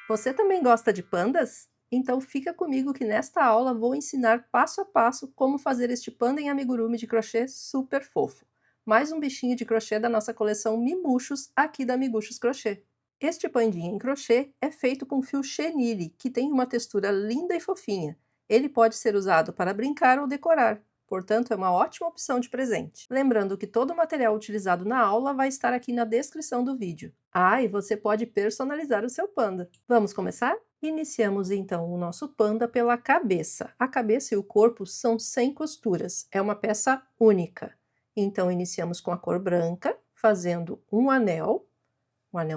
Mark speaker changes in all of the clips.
Speaker 1: Você também gosta de pandas? Então fica comigo que nesta aula vou ensinar passo a passo como fazer este panda em amigurumi de crochê super fofo. Mais um bichinho de crochê da nossa coleção Mimuchos aqui da Miguxos Crochê. Este pandinha em crochê é feito com fio chenille, que tem uma textura linda e fofinha. Ele pode ser usado para brincar ou decorar, portanto é uma ótima opção de presente. Lembrando que todo o material utilizado na aula vai estar aqui na descrição do vídeo. Ah, e você pode personalizar o seu panda. Vamos começar? Iniciamos então o nosso panda pela cabeça. A cabeça e o corpo são sem costuras, é uma peça única. Então iniciamos com a cor branca, fazendo um anel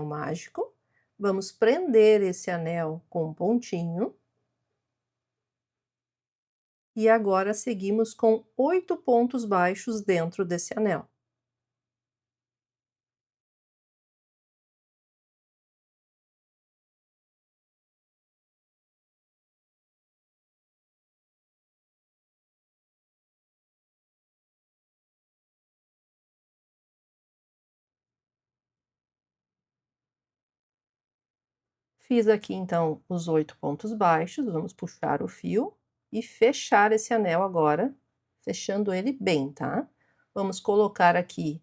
Speaker 1: mágico. Vamos prender esse anel com um pontinho. E agora seguimos com 8 pontos baixos dentro desse anel. Fiz aqui então os 8 pontos baixos, vamos puxar o fio e fechar esse anel agora, fechando ele bem, tá? Vamos colocar aqui,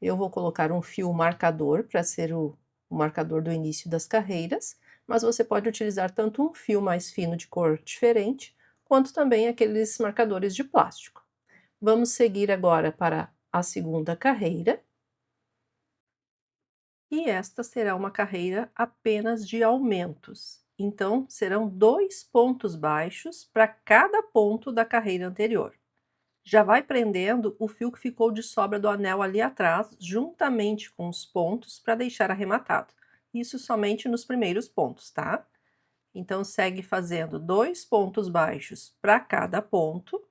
Speaker 1: eu vou colocar um fio marcador para ser o marcador do início das carreiras, mas você pode utilizar tanto um fio mais fino de cor diferente, quanto também aqueles marcadores de plástico. Vamos seguir agora para a segunda carreira. E esta será uma carreira apenas de aumentos. Então, serão 2 pontos baixos para cada ponto da carreira anterior. Já vai prendendo o fio que ficou de sobra do anel ali atrás, juntamente com os pontos, para deixar arrematado. Isso somente nos primeiros pontos, tá? Então, segue fazendo 2 pontos baixos para cada ponto,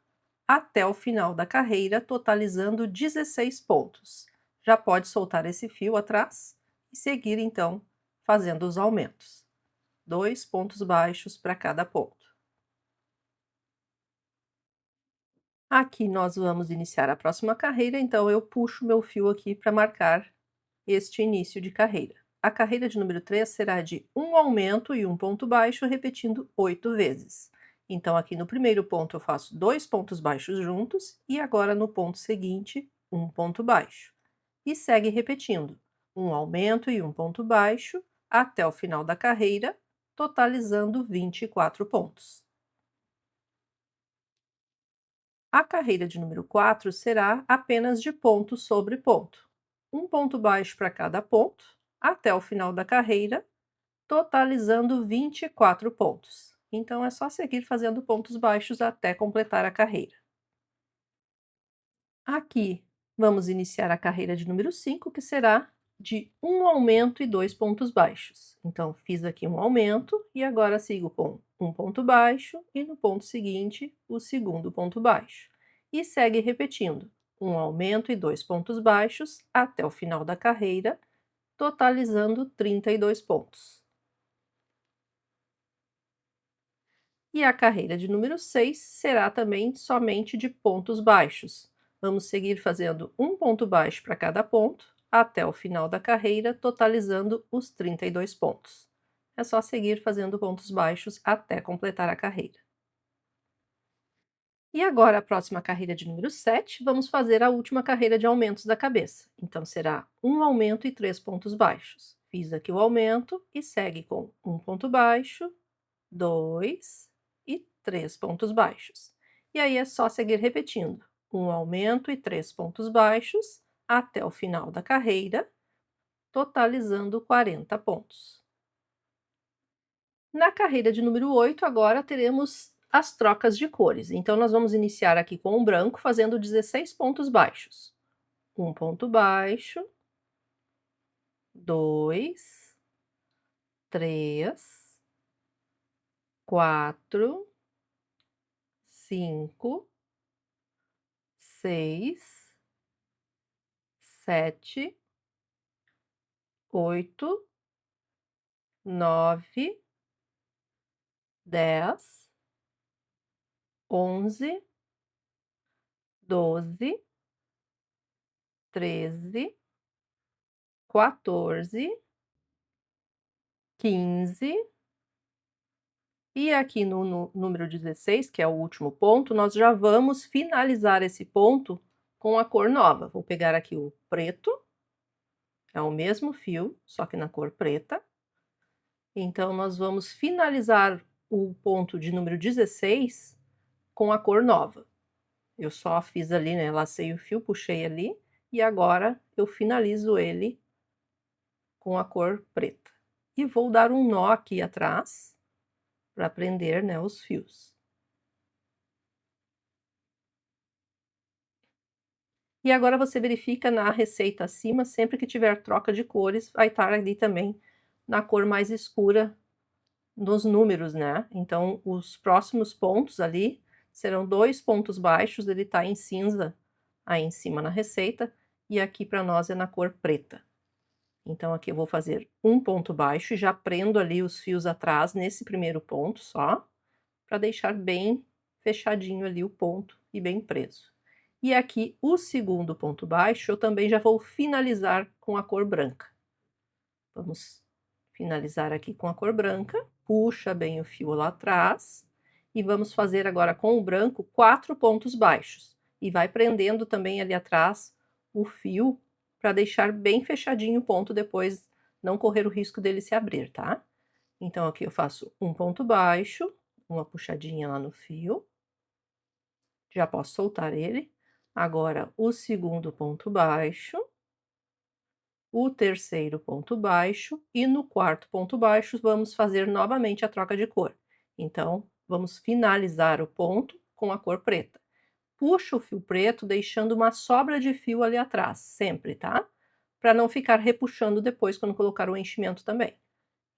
Speaker 1: até o final da carreira, totalizando 16 pontos. Já pode soltar esse fio atrás e seguir então fazendo os aumentos. 2 pontos baixos para cada ponto. Aqui nós vamos iniciar a próxima carreira, então eu puxo meu fio aqui para marcar este início de carreira. A carreira de número 3 será de um aumento e um ponto baixo, repetindo 8 vezes. Então, aqui no primeiro ponto eu faço 2 pontos baixos juntos e agora no ponto seguinte, um ponto baixo. E segue repetindo, um aumento e um ponto baixo até o final da carreira, totalizando 24 pontos. A carreira de número 4 será apenas de ponto sobre ponto. Um ponto baixo para cada ponto, até o final da carreira, totalizando 24 pontos. Então é só seguir fazendo pontos baixos até completar a carreira. Aqui vamos iniciar a carreira de número 5, que será de um aumento e 2 pontos baixos. Então fiz aqui um aumento e agora sigo com um ponto baixo e no ponto seguinte o segundo ponto baixo. E segue repetindo um aumento e 2 pontos baixos até o final da carreira, totalizando 32 pontos. E a carreira de número 6 será também somente de pontos baixos. Vamos seguir fazendo um ponto baixo para cada ponto, até o final da carreira, totalizando os 32 pontos. É só seguir fazendo pontos baixos até completar a carreira. E agora, a próxima carreira de número 7, vamos fazer a última carreira de aumentos da cabeça. Então, será um aumento e 3 pontos baixos. Fiz aqui o aumento e segue com um ponto baixo, 2 e 3 pontos baixos. E aí é só seguir repetindo, um aumento e 3 pontos baixos até o final da carreira, totalizando 40 pontos. Na carreira de número 8, agora teremos as trocas de cores. Então, nós vamos iniciar aqui com o branco, fazendo 16 pontos baixos. Um ponto baixo, 2, 3, 4, 5, 6, 7, 8, 9, 10, 11, 12, 13, 14, 15, E aqui no número 16, que é o último ponto, nós já vamos finalizar esse ponto com a cor nova. Vou pegar aqui o preto, é o mesmo fio, só que na cor preta. Então, nós vamos finalizar o ponto de número 16 com a cor nova. Eu só fiz ali, né, lacei o fio, puxei ali, e agora eu finalizo ele com a cor preta. E vou dar um nó aqui atrás, para prender, né, os fios. E agora você verifica na receita acima, sempre que tiver troca de cores, vai estar ali também na cor mais escura nos números, né. Então os próximos pontos ali serão 2 pontos baixos, ele está em cinza aí em cima na receita, e aqui para nós é na cor preta. Então aqui eu vou fazer um ponto baixo e já prendo ali os fios atrás nesse primeiro ponto só, para deixar bem fechadinho ali o ponto e bem preso. E aqui o segundo ponto baixo eu também já vou finalizar com a cor branca. Vamos finalizar aqui com a cor branca, puxa bem o fio lá atrás, e vamos fazer agora com o branco 4 pontos baixos. E vai prendendo também ali atrás o fio, para deixar bem fechadinho o ponto, depois não correr o risco dele se abrir, tá? Então aqui eu faço um ponto baixo, uma puxadinha lá no fio, já posso soltar ele. Agora o segundo ponto baixo, o terceiro ponto baixo e no quarto ponto baixo vamos fazer novamente a troca de cor. Então, vamos finalizar o ponto com a cor preta. Puxa o fio preto deixando uma sobra de fio ali atrás, sempre, tá? Para não ficar repuxando depois quando colocar o enchimento também.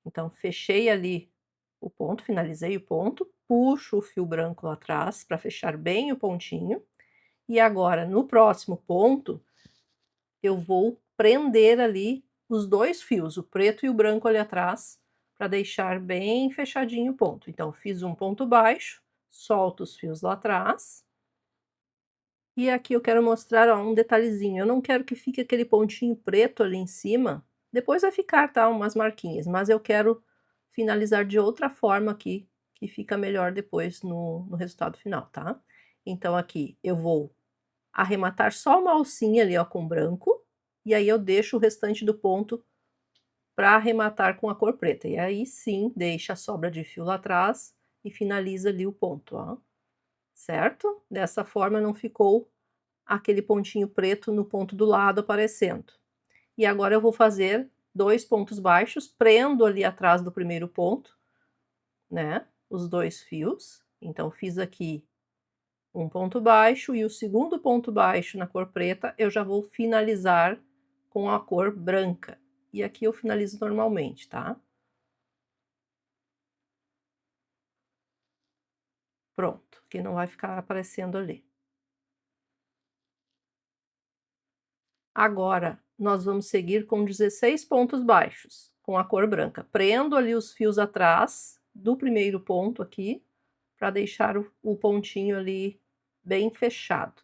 Speaker 1: Então, fechei ali o ponto, finalizei o ponto, puxo o fio branco lá atrás para fechar bem o pontinho. E agora, no próximo ponto, eu vou prender ali os 2 fios, o preto e o branco ali atrás, para deixar bem fechadinho o ponto. Então, fiz um ponto baixo, solto os fios lá atrás. E aqui eu quero mostrar, ó, um detalhezinho, eu não quero que fique aquele pontinho preto ali em cima, depois vai ficar, tá, umas marquinhas, mas eu quero finalizar de outra forma aqui, que fica melhor depois no resultado final, tá. Então aqui eu vou arrematar só uma alcinha ali, ó, com branco, e aí eu deixo o restante do ponto para arrematar com a cor preta, e aí sim, deixa a sobra de fio lá atrás e finaliza ali o ponto, ó, certo? Dessa forma não ficou aquele pontinho preto no ponto do lado aparecendo. E agora eu vou fazer 2 pontos baixos, prendo ali atrás do primeiro ponto, né, os 2 fios. Então fiz aqui um ponto baixo e o segundo ponto baixo na cor preta eu já vou finalizar com a cor branca. E aqui eu finalizo normalmente, tá? Pronto, que não vai ficar aparecendo ali. Agora, nós vamos seguir com 16 pontos baixos, com a cor branca. Prendo ali os fios atrás do primeiro ponto aqui, para deixar o pontinho ali bem fechado.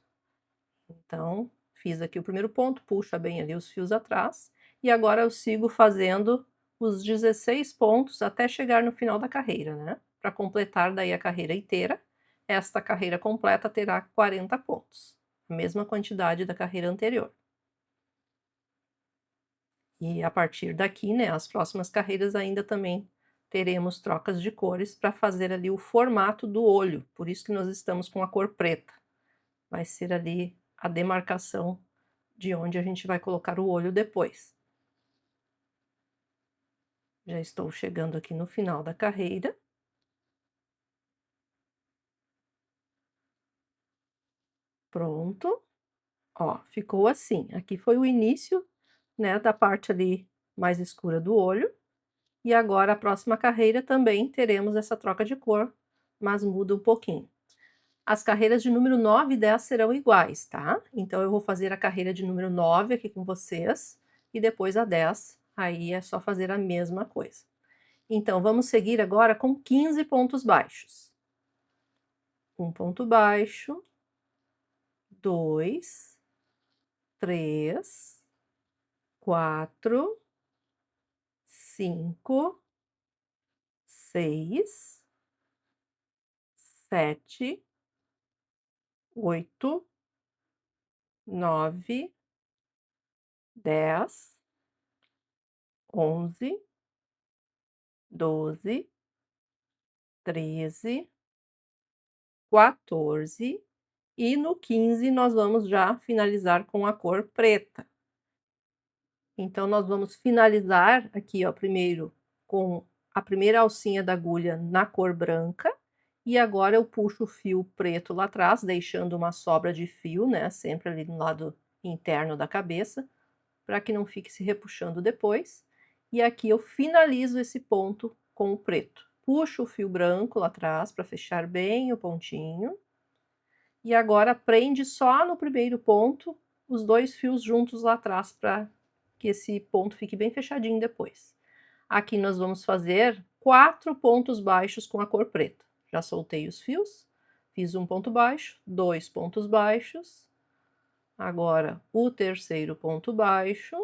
Speaker 1: Então, fiz aqui o primeiro ponto, puxa bem ali os fios atrás, e agora eu sigo fazendo os 16 pontos até chegar no final da carreira, né? Para completar daí a carreira inteira. Esta carreira completa terá 40 pontos, a mesma quantidade da carreira anterior. E a partir daqui, né, as próximas carreiras ainda também teremos trocas de cores para fazer ali o formato do olho, por isso que nós estamos com a cor preta. Vai ser ali a demarcação de onde a gente vai colocar o olho depois. Já estou chegando aqui no final da carreira. Pronto. Ó, ficou assim. Aqui foi o início, né, da parte ali mais escura do olho. E agora a próxima carreira também teremos essa troca de cor, mas muda um pouquinho. As carreiras de número 9 e 10 serão iguais, tá? Então eu vou fazer a carreira de número 9 aqui com vocês e depois a 10, aí é só fazer a mesma coisa. Então vamos seguir agora com 15 pontos baixos. Um ponto baixo, 2, 3, 4, 5, 6, 7, 8, 9, 10, 11, 12, 13, 14 e no 15 nós vamos já finalizar com a cor preta. Então nós vamos finalizar aqui, ó, primeiro com a primeira alcinha da agulha na cor branca, e agora eu puxo o fio preto lá atrás, deixando uma sobra de fio, né, sempre ali no lado interno da cabeça, para que não fique se repuxando depois. E aqui eu finalizo esse ponto com o preto. Puxo o fio branco lá atrás para fechar bem o pontinho. E agora prende só no primeiro ponto os 2 fios juntos lá atrás para que esse ponto fique bem fechadinho depois. Aqui nós vamos fazer 4 pontos baixos com a cor preta. Já soltei os fios, fiz um ponto baixo, 2 pontos baixos, agora o terceiro ponto baixo,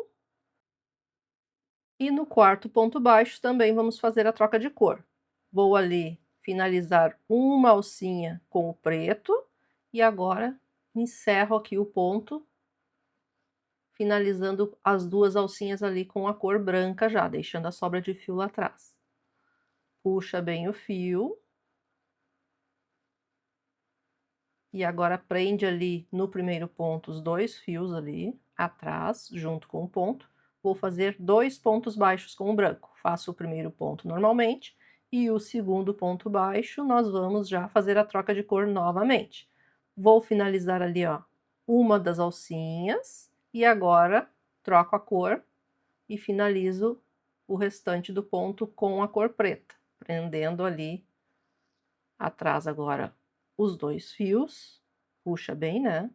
Speaker 1: e no quarto ponto baixo também vamos fazer a troca de cor. Vou ali finalizar uma alcinha com o preto, e agora encerro aqui o ponto, finalizando as 2 alcinhas ali com a cor branca já, deixando a sobra de fio lá atrás. Puxa bem o fio. E agora prende ali no primeiro ponto os 2 fios ali atrás, junto com o ponto. Vou fazer 2 pontos baixos com o branco. Faço o primeiro ponto normalmente e o segundo ponto baixo nós vamos já fazer a troca de cor novamente. Vou finalizar ali, ó, uma das alcinhas e agora troco a cor e finalizo o restante do ponto com a cor preta, prendendo ali atrás agora os 2 fios, puxa bem, né?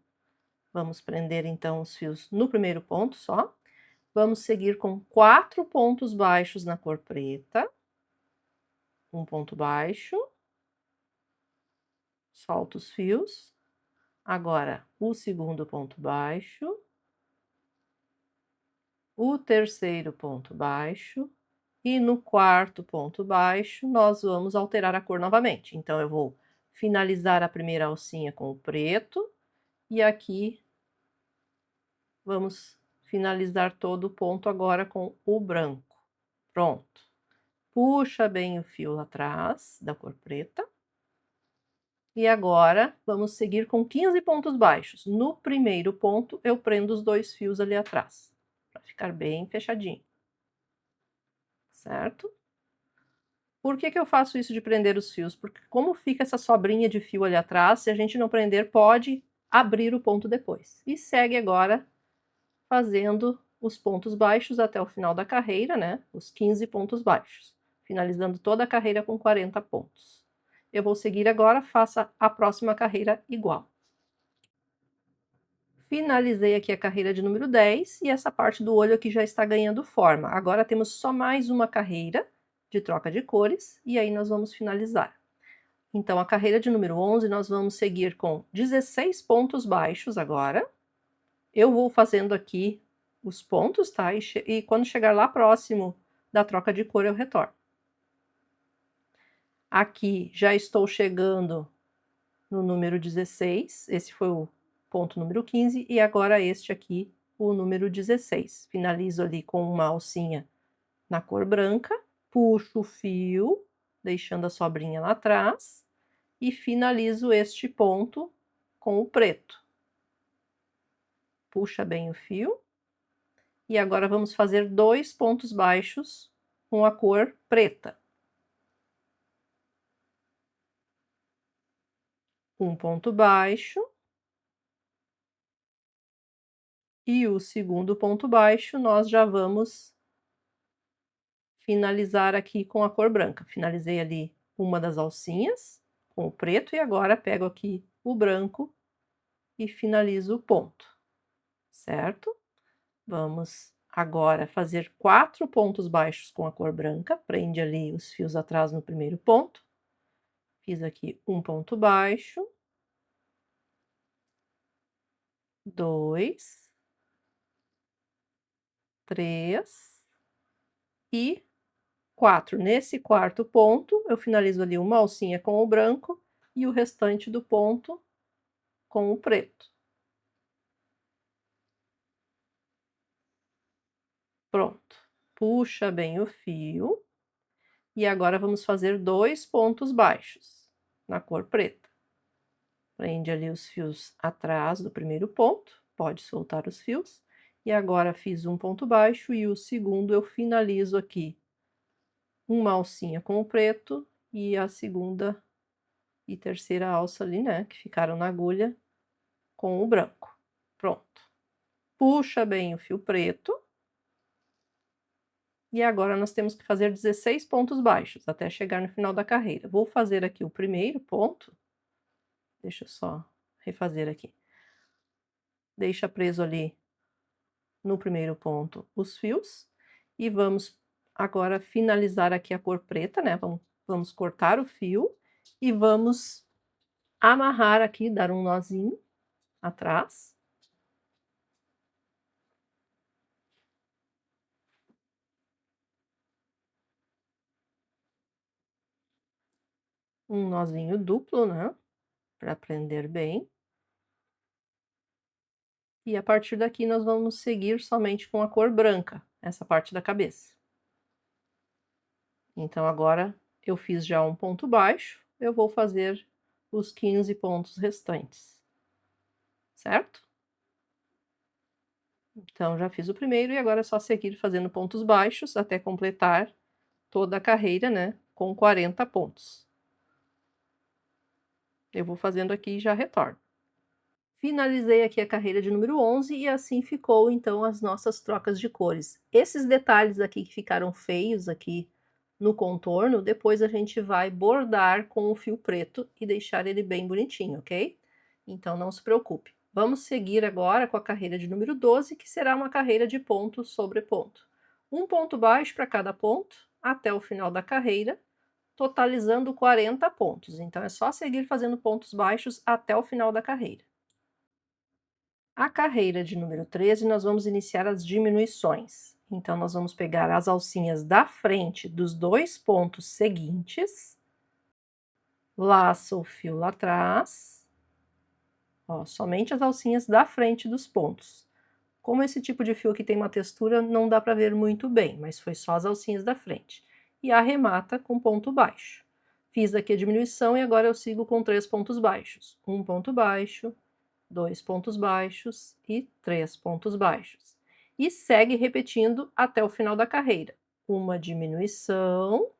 Speaker 1: Vamos prender então os fios no primeiro ponto só. Vamos seguir com 4 pontos baixos na cor preta. Um ponto baixo. Solto os fios. Agora, o segundo ponto baixo. O terceiro ponto baixo. E no quarto ponto baixo, nós vamos alterar a cor novamente. Então, eu vou finalizar a primeira alcinha com o preto. E aqui vamos finalizar todo o ponto agora com o branco. Pronto. Puxa bem o fio lá atrás da cor preta. E agora vamos seguir com 15 pontos baixos. No primeiro ponto eu prendo os 2 fios ali atrás, para ficar bem fechadinho. Certo? Por que eu faço isso de prender os fios? Porque como fica essa sobrinha de fio ali atrás, se a gente não prender, pode abrir o ponto depois. E segue agora fazendo os pontos baixos até o final da carreira, né? Os 15 pontos baixos, finalizando toda a carreira com 40 pontos. Eu vou seguir agora, faça a próxima carreira igual. Finalizei aqui a carreira de número 10 e essa parte do olho aqui já está ganhando forma. Agora temos só mais uma carreira de troca de cores e aí nós vamos finalizar. Então, a carreira de número 11 nós vamos seguir com 16 pontos baixos agora. Eu vou fazendo aqui os pontos, tá? E quando chegar lá próximo da troca de cor, eu retorno. Aqui já estou chegando no número 16, esse foi o ponto número 15, e agora este aqui, o número 16. Finalizo ali com uma alcinha na cor branca, puxo o fio, deixando a sobrinha lá atrás, e finalizo este ponto com o preto. Puxa bem o fio. E agora vamos fazer 2 pontos baixos com a cor preta. Um ponto baixo. E o segundo ponto baixo nós já vamos finalizar aqui com a cor branca. Finalizei ali uma das alcinhas com o preto e agora pego aqui o branco e finalizo o ponto, certo? Vamos agora fazer 4 pontos baixos com a cor branca, prende ali os fios atrás no primeiro ponto. Fiz aqui um ponto baixo, 2, 3 e 4. Nesse quarto ponto, eu finalizo ali uma alcinha com o branco e o restante do ponto com o preto. Pronto. Puxa bem o fio. E agora vamos fazer 2 pontos baixos, na cor preta. Prende ali os fios atrás do primeiro ponto, pode soltar os fios. E agora fiz um ponto baixo e o segundo eu finalizo aqui uma alcinha com o preto e a segunda e terceira alça ali, né, que ficaram na agulha, com o branco. Pronto. Puxa bem o fio preto. E agora nós temos que fazer 16 pontos baixos, até chegar no final da carreira. Vou fazer aqui o primeiro ponto. Deixa eu só refazer aqui. Deixa preso ali no primeiro ponto os fios. E vamos agora finalizar aqui a cor preta, né? Vamos cortar o fio e vamos amarrar aqui, dar um nozinho atrás. Um nozinho duplo, né? Para prender bem. E a partir daqui nós vamos seguir somente com a cor branca, essa parte da cabeça. Então agora eu fiz já um ponto baixo, eu vou fazer os 15 pontos restantes, certo? Então já fiz o primeiro e agora é só seguir fazendo pontos baixos até completar toda a carreira, né, com 40 pontos. Eu vou fazendo aqui e já retorno. Finalizei aqui a carreira de número 11 e assim ficou então as nossas trocas de cores. Esses detalhes aqui que ficaram feios aqui no contorno, depois a gente vai bordar com o fio preto e deixar ele bem bonitinho, ok? Então não se preocupe. Vamos seguir agora com a carreira de número 12, que será uma carreira de ponto sobre ponto. Um ponto baixo para cada ponto, até o final da carreira, totalizando 40 pontos. Então é só seguir fazendo pontos baixos até o final da carreira. A carreira de número 13, nós vamos iniciar as diminuições. Então, nós vamos pegar as alcinhas da frente dos 2 pontos seguintes, laça o fio lá atrás, ó, somente as alcinhas da frente dos pontos. Como esse tipo de fio aqui tem uma textura, não dá para ver muito bem, mas foi só as alcinhas da frente. E arremata com ponto baixo. Fiz aqui a diminuição e agora eu sigo com 3 pontos baixos. Um ponto baixo, 2 pontos baixos e 3 pontos baixos. E segue repetindo até o final da carreira. Uma diminuição.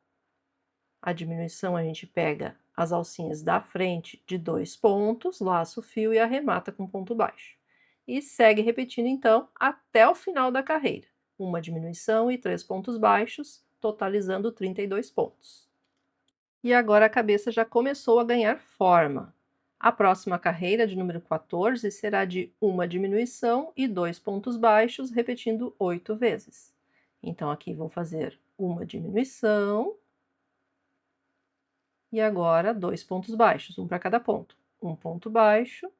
Speaker 1: A diminuição a gente pega as alcinhas da frente de 2 pontos, laça o fio e arremata com ponto baixo. E segue repetindo então até o final da carreira. Uma diminuição e 3 pontos baixos, totalizando 32 pontos. E agora a cabeça já começou a ganhar forma. A próxima carreira, de número 14, será de uma diminuição e 2 pontos baixos, repetindo 8 vezes. Então, aqui vou fazer uma diminuição e agora 2 pontos baixos, um para cada ponto. Um ponto baixo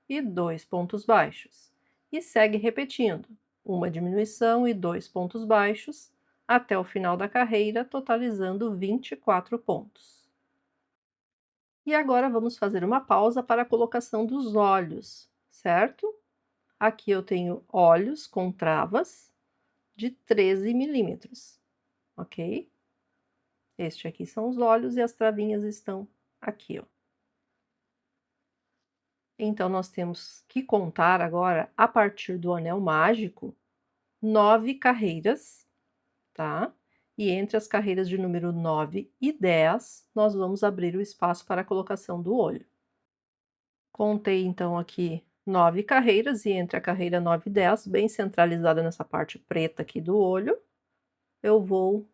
Speaker 1: e 2 pontos baixos. E segue repetindo, uma diminuição e 2 pontos baixos, até o final da carreira, totalizando 24 pontos. E agora vamos fazer uma pausa para a colocação dos olhos, certo? Aqui eu tenho olhos com travas de 13 milímetros, ok? Este aqui são os olhos e as travinhas estão aqui, ó. Então, nós temos que contar agora, a partir do anel mágico, 9 carreiras, tá? E entre as carreiras de número 9 e 10, nós vamos abrir o espaço para a colocação do olho. Contei então aqui 9 carreiras e entre a carreira 9 e 10, bem centralizada nessa parte preta aqui do olho, eu vou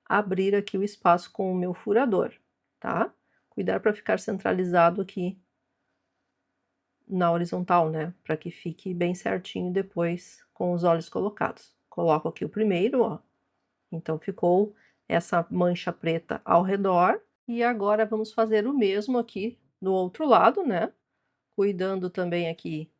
Speaker 1: abrir aqui o espaço com o meu furador, tá? Cuidar para ficar centralizado aqui na horizontal, né? Para que fique bem certinho depois com os olhos colocados. Coloco aqui o primeiro, ó. Então ficou essa mancha preta ao redor. E agora vamos fazer o mesmo aqui no outro lado, né? Cuidando também aqui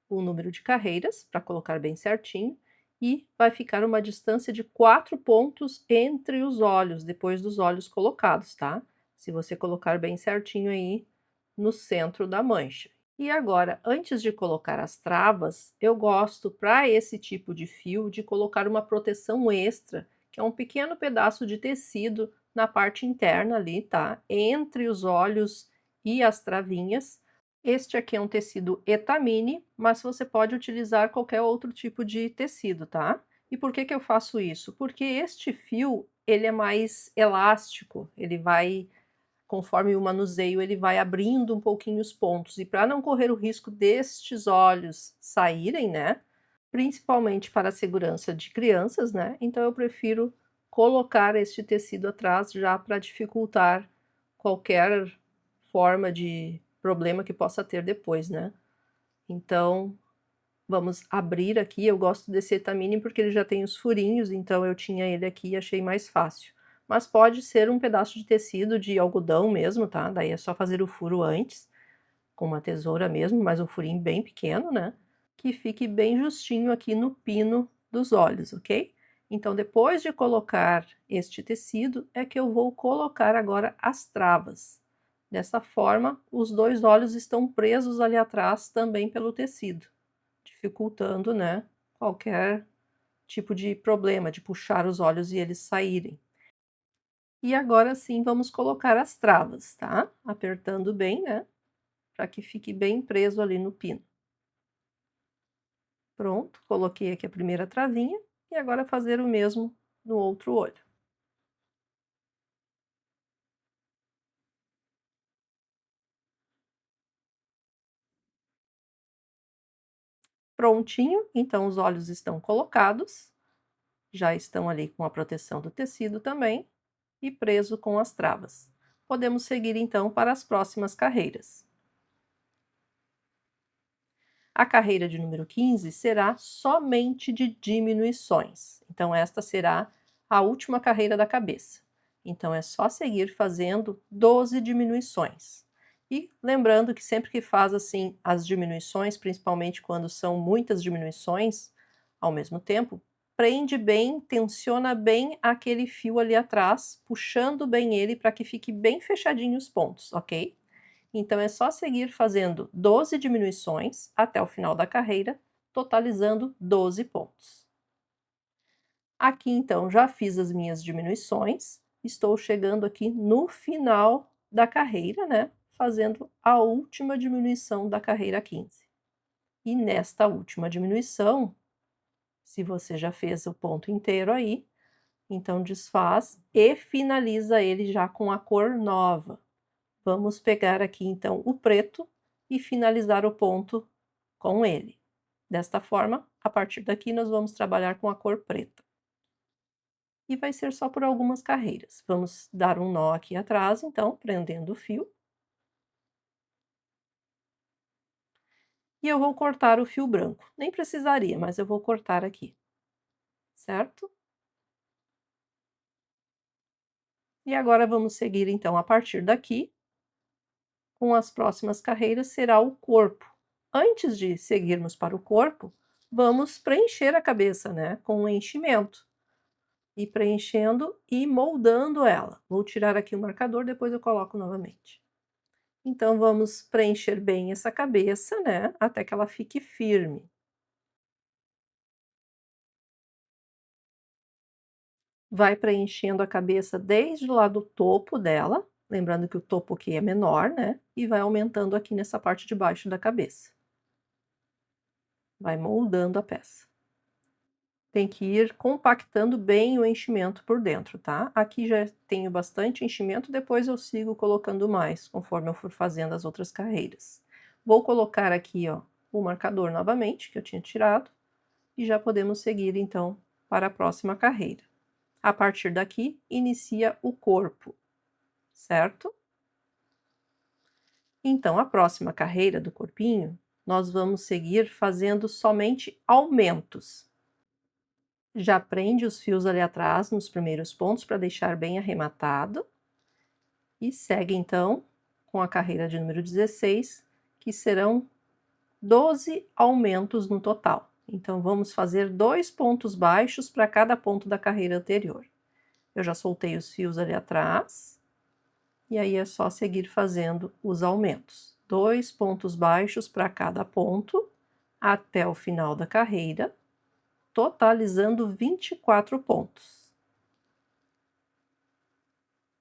Speaker 1: o número de carreiras, para colocar bem certinho, e vai ficar uma distância de 4 pontos entre os olhos, depois dos olhos colocados, tá? se você colocar bem certinho aí no centro da mancha. E agora, antes de colocar as travas, eu gosto, para esse tipo de fio, de colocar uma proteção extra, que é um pequeno pedaço de tecido na parte interna ali, tá? Entre os olhos e as travinhas. Este aqui é um tecido Etamine, mas você pode utilizar qualquer outro tipo de tecido, tá? E por que que eu faço isso? Porque este fio, ele é mais elástico, ele vai, conforme o manuseio, ele vai abrindo um pouquinho os pontos. E para não correr o risco destes olhos saírem, né? Principalmente para a segurança de crianças, né? Então eu prefiro colocar este tecido atrás já para dificultar qualquer forma de problema que possa ter depois, né? Então, vamos abrir aqui. Eu gosto desse Etamine porque ele já tem os furinhos, então eu tinha ele aqui e achei mais fácil. Mas pode ser um pedaço de tecido de algodão mesmo, tá? Daí é só fazer o furo antes, com uma tesoura mesmo, mas um furinho bem pequeno, né? Que fique bem justinho aqui no pino dos olhos, ok? Então, depois de colocar este tecido, é que eu vou colocar agora as travas. Dessa forma, os dois olhos estão presos ali atrás também pelo tecido, dificultando, né, qualquer tipo de problema de puxar os olhos e eles saírem. E agora sim vamos colocar as travas, tá? Apertando bem, né, para que fique bem preso ali no pino. Pronto, coloquei aqui a primeira travinha e agora fazer o mesmo no outro olho. Prontinho, então os olhos estão colocados, já estão ali com a proteção do tecido também e preso com as travas. Podemos seguir então para as próximas carreiras. A carreira de número 15 será somente de diminuições. Então, esta será a última carreira da cabeça. Então, é só seguir fazendo 12 diminuições. E lembrando que sempre que faz assim as diminuições, principalmente quando são muitas diminuições ao mesmo tempo, prende bem, tensiona bem aquele fio ali atrás, puxando bem ele para que fique bem fechadinho os pontos, ok? Então é só seguir fazendo 12 diminuições até o final da carreira, totalizando 12 pontos. Aqui então já fiz as minhas diminuições, estou chegando aqui no final da carreira, né? Fazendo a última diminuição da carreira 15. E nesta última diminuição, se você já fez o ponto inteiro aí, então desfaz e finaliza ele já com a cor nova. Vamos pegar aqui então o preto e finalizar o ponto com ele. Desta forma, a partir daqui nós vamos trabalhar com a cor preta. E vai ser só por algumas carreiras. Vamos dar um nó aqui atrás, então, prendendo o fio. E eu vou cortar o fio branco. Nem precisaria, mas eu vou cortar aqui, certo? E agora vamos seguir então a partir daqui. Com as próximas carreiras será o corpo. Antes de seguirmos para o corpo, vamos preencher a cabeça, né, com um enchimento. E preenchendo e moldando ela. Vou tirar aqui o marcador, depois eu coloco novamente. Então, vamos preencher bem essa cabeça, né, até que ela fique firme. Vai preenchendo a cabeça desde lá do topo dela, lembrando que o topo aqui é menor, né, e vai aumentando aqui nessa parte de baixo da cabeça. Vai moldando a peça. Tem que ir compactando bem o enchimento por dentro, tá? Aqui já tenho bastante enchimento, depois eu sigo colocando mais, conforme eu for fazendo as outras carreiras. Vou colocar aqui, ó, o marcador novamente, que eu tinha tirado, e já podemos seguir, então, para a próxima carreira. A partir daqui, inicia o corpo, certo? Então, a próxima carreira do corpinho, nós vamos seguir fazendo somente aumentos. Já prende os fios ali atrás nos primeiros pontos para deixar bem arrematado. E segue então com a carreira de número 16, que serão 12 aumentos no total. Então vamos fazer 2 pontos baixos para cada ponto da carreira anterior. Eu já soltei os fios ali atrás. E aí é só seguir fazendo os aumentos. 2 pontos baixos para cada ponto, até o final da carreira, totalizando 24 pontos.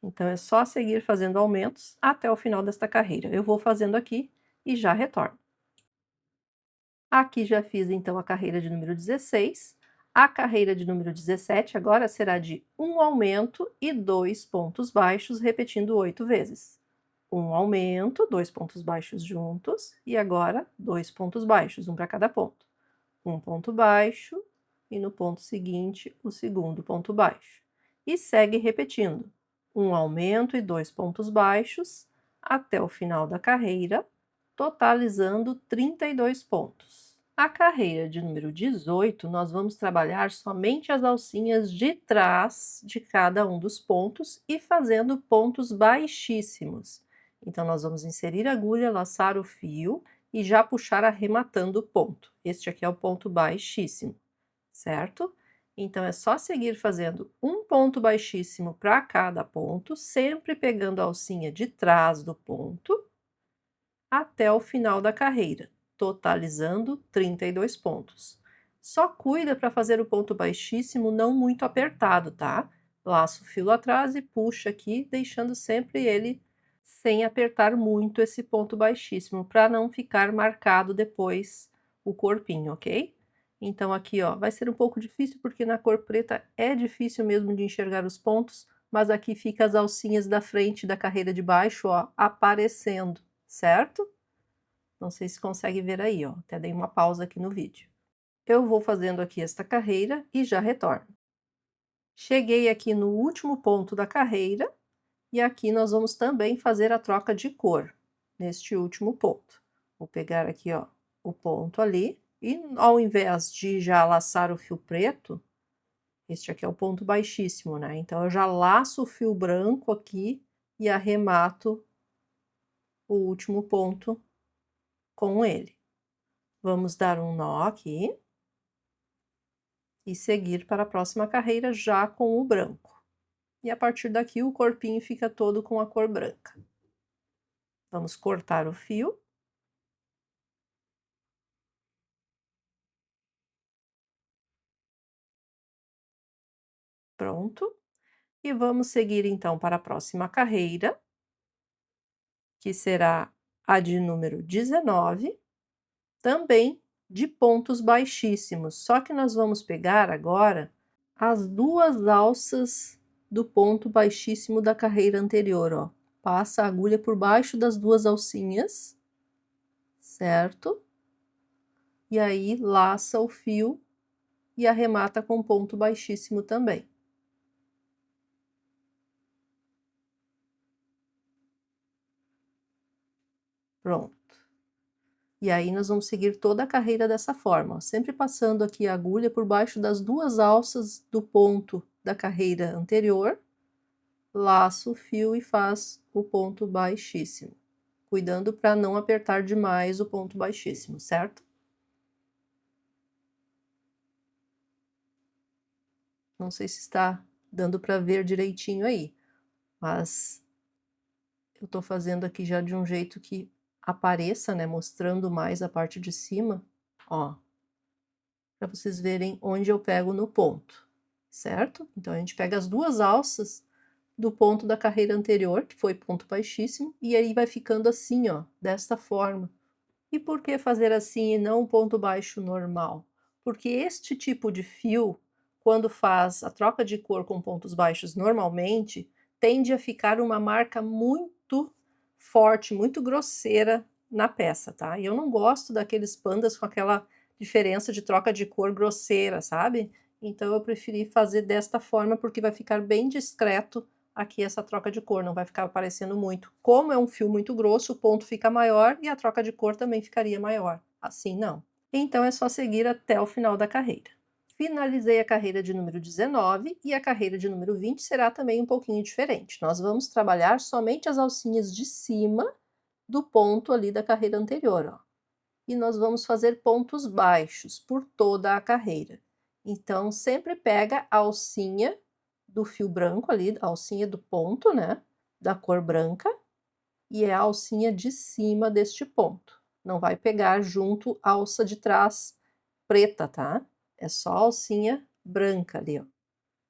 Speaker 1: Então é só seguir fazendo aumentos até o final desta carreira. Eu vou fazendo aqui e já retorno. Aqui já fiz então a carreira de número 16. A carreira de número 17 agora será de um aumento e 2 pontos baixos, repetindo 8 vezes. Um aumento, 2 pontos baixos juntos, e agora 2 pontos baixos, um para cada ponto. Um ponto baixo, e no ponto seguinte, o segundo ponto baixo. E segue repetindo. Um aumento e 2 pontos baixos, até o final da carreira, totalizando 32 pontos. A carreira de número 18, nós vamos trabalhar somente as alcinhas de trás de cada um dos pontos e fazendo pontos baixíssimos. Então, nós vamos inserir a agulha, laçar o fio e já puxar arrematando o ponto. Este aqui é o ponto baixíssimo, certo? Então, é só seguir fazendo um ponto baixíssimo para cada ponto, sempre pegando a alcinha de trás do ponto, até o final da carreira, totalizando 32 pontos. Só cuida para fazer o ponto baixíssimo não muito apertado, tá? Laça o fio atrás e puxa aqui, deixando sempre ele sem apertar muito esse ponto baixíssimo, para não ficar marcado depois o corpinho, ok? Então aqui, ó, vai ser um pouco difícil porque na cor preta é difícil mesmo de enxergar os pontos, mas aqui fica as alcinhas da frente da carreira de baixo, ó, aparecendo, certo? Não sei se consegue ver aí, ó, até dei uma pausa aqui no vídeo. Eu vou fazendo aqui esta carreira e já retorno. Cheguei aqui no último ponto da carreira e aqui nós vamos também fazer a troca de cor, neste último ponto. Vou pegar aqui, ó, o ponto ali e ao invés de já laçar o fio preto, este aqui é o ponto baixíssimo, né? Então eu já laço o fio branco aqui e arremato o último ponto com ele. Vamos dar um nó aqui e seguir para a próxima carreira já com o branco. E a partir daqui o corpinho fica todo com a cor branca. Vamos cortar o fio. Pronto. E vamos seguir então para a próxima carreira, que será a de número 19, também de pontos baixíssimos, só que nós vamos pegar agora as duas alças do ponto baixíssimo da carreira anterior, ó. Passa a agulha por baixo das duas alcinhas, certo? E aí laça o fio e arremata com ponto baixíssimo também. Pronto. E aí nós vamos seguir toda a carreira dessa forma, ó, sempre passando aqui a agulha por baixo das duas alças do ponto da carreira anterior, laça o fio e faz o ponto baixíssimo, cuidando para não apertar demais o ponto baixíssimo, certo? Não sei se está dando para ver direitinho aí, mas eu estou fazendo aqui já de um jeito que apareça, né, mostrando mais a parte de cima, ó, para vocês verem onde eu pego no ponto, certo? Então a gente pega as duas alças do ponto da carreira anterior, que foi ponto baixíssimo, e aí vai ficando assim, ó, desta forma. E por que fazer assim e não um ponto baixo normal? Porque este tipo de fio, quando faz a troca de cor com pontos baixos normalmente, tende a ficar uma marca muito forte, muito grosseira na peça, tá? E eu não gosto daqueles pandas com aquela diferença de troca de cor grosseira, sabe? Então eu preferi fazer desta forma porque vai ficar bem discreto aqui essa troca de cor, não vai ficar aparecendo muito. Como é um fio muito grosso, o ponto fica maior e a troca de cor também ficaria maior. Assim não. Então é só seguir até o final da carreira. Finalizei a carreira de número 19 e a carreira de número 20 será também um pouquinho diferente. Nós vamos trabalhar somente as alcinhas de cima do ponto ali da carreira anterior, ó. E nós vamos fazer pontos baixos por toda a carreira. Então, sempre pega a alcinha do fio branco ali, a alcinha do ponto, né? da cor branca e é a alcinha de cima deste ponto. Não vai pegar junto a alça de trás preta, tá? É só a alcinha branca ali, ó,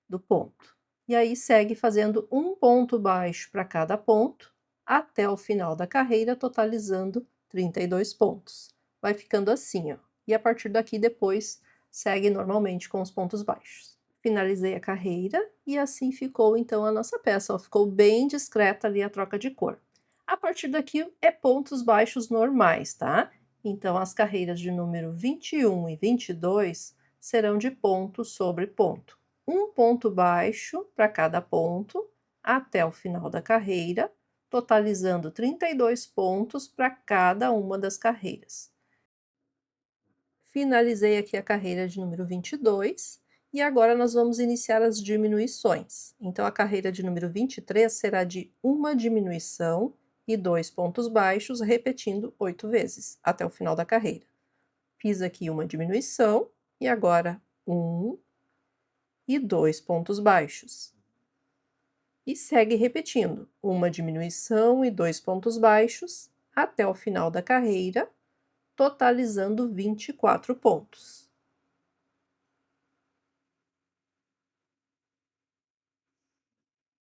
Speaker 1: do ponto. E aí segue fazendo um ponto baixo para cada ponto até o final da carreira, totalizando 32 pontos. Vai ficando assim, ó. E a partir daqui depois segue normalmente com os pontos baixos. Finalizei a carreira e assim ficou então a nossa peça, ó, ficou bem discreta ali a troca de cor. A partir daqui é pontos baixos normais, tá? Então as carreiras de número 21 e 22 serão de ponto sobre ponto. Um ponto baixo para cada ponto até o final da carreira, totalizando 32 pontos para cada uma das carreiras. Finalizei aqui a carreira de número 22 e agora nós vamos iniciar as diminuições. Então, a carreira de número 23 será de uma diminuição e 2 pontos baixos, repetindo 8 vezes até o final da carreira. Fiz aqui uma diminuição e agora 1 e 2 pontos baixos. E segue repetindo uma diminuição e 2 pontos baixos até o final da carreira, totalizando 24 pontos.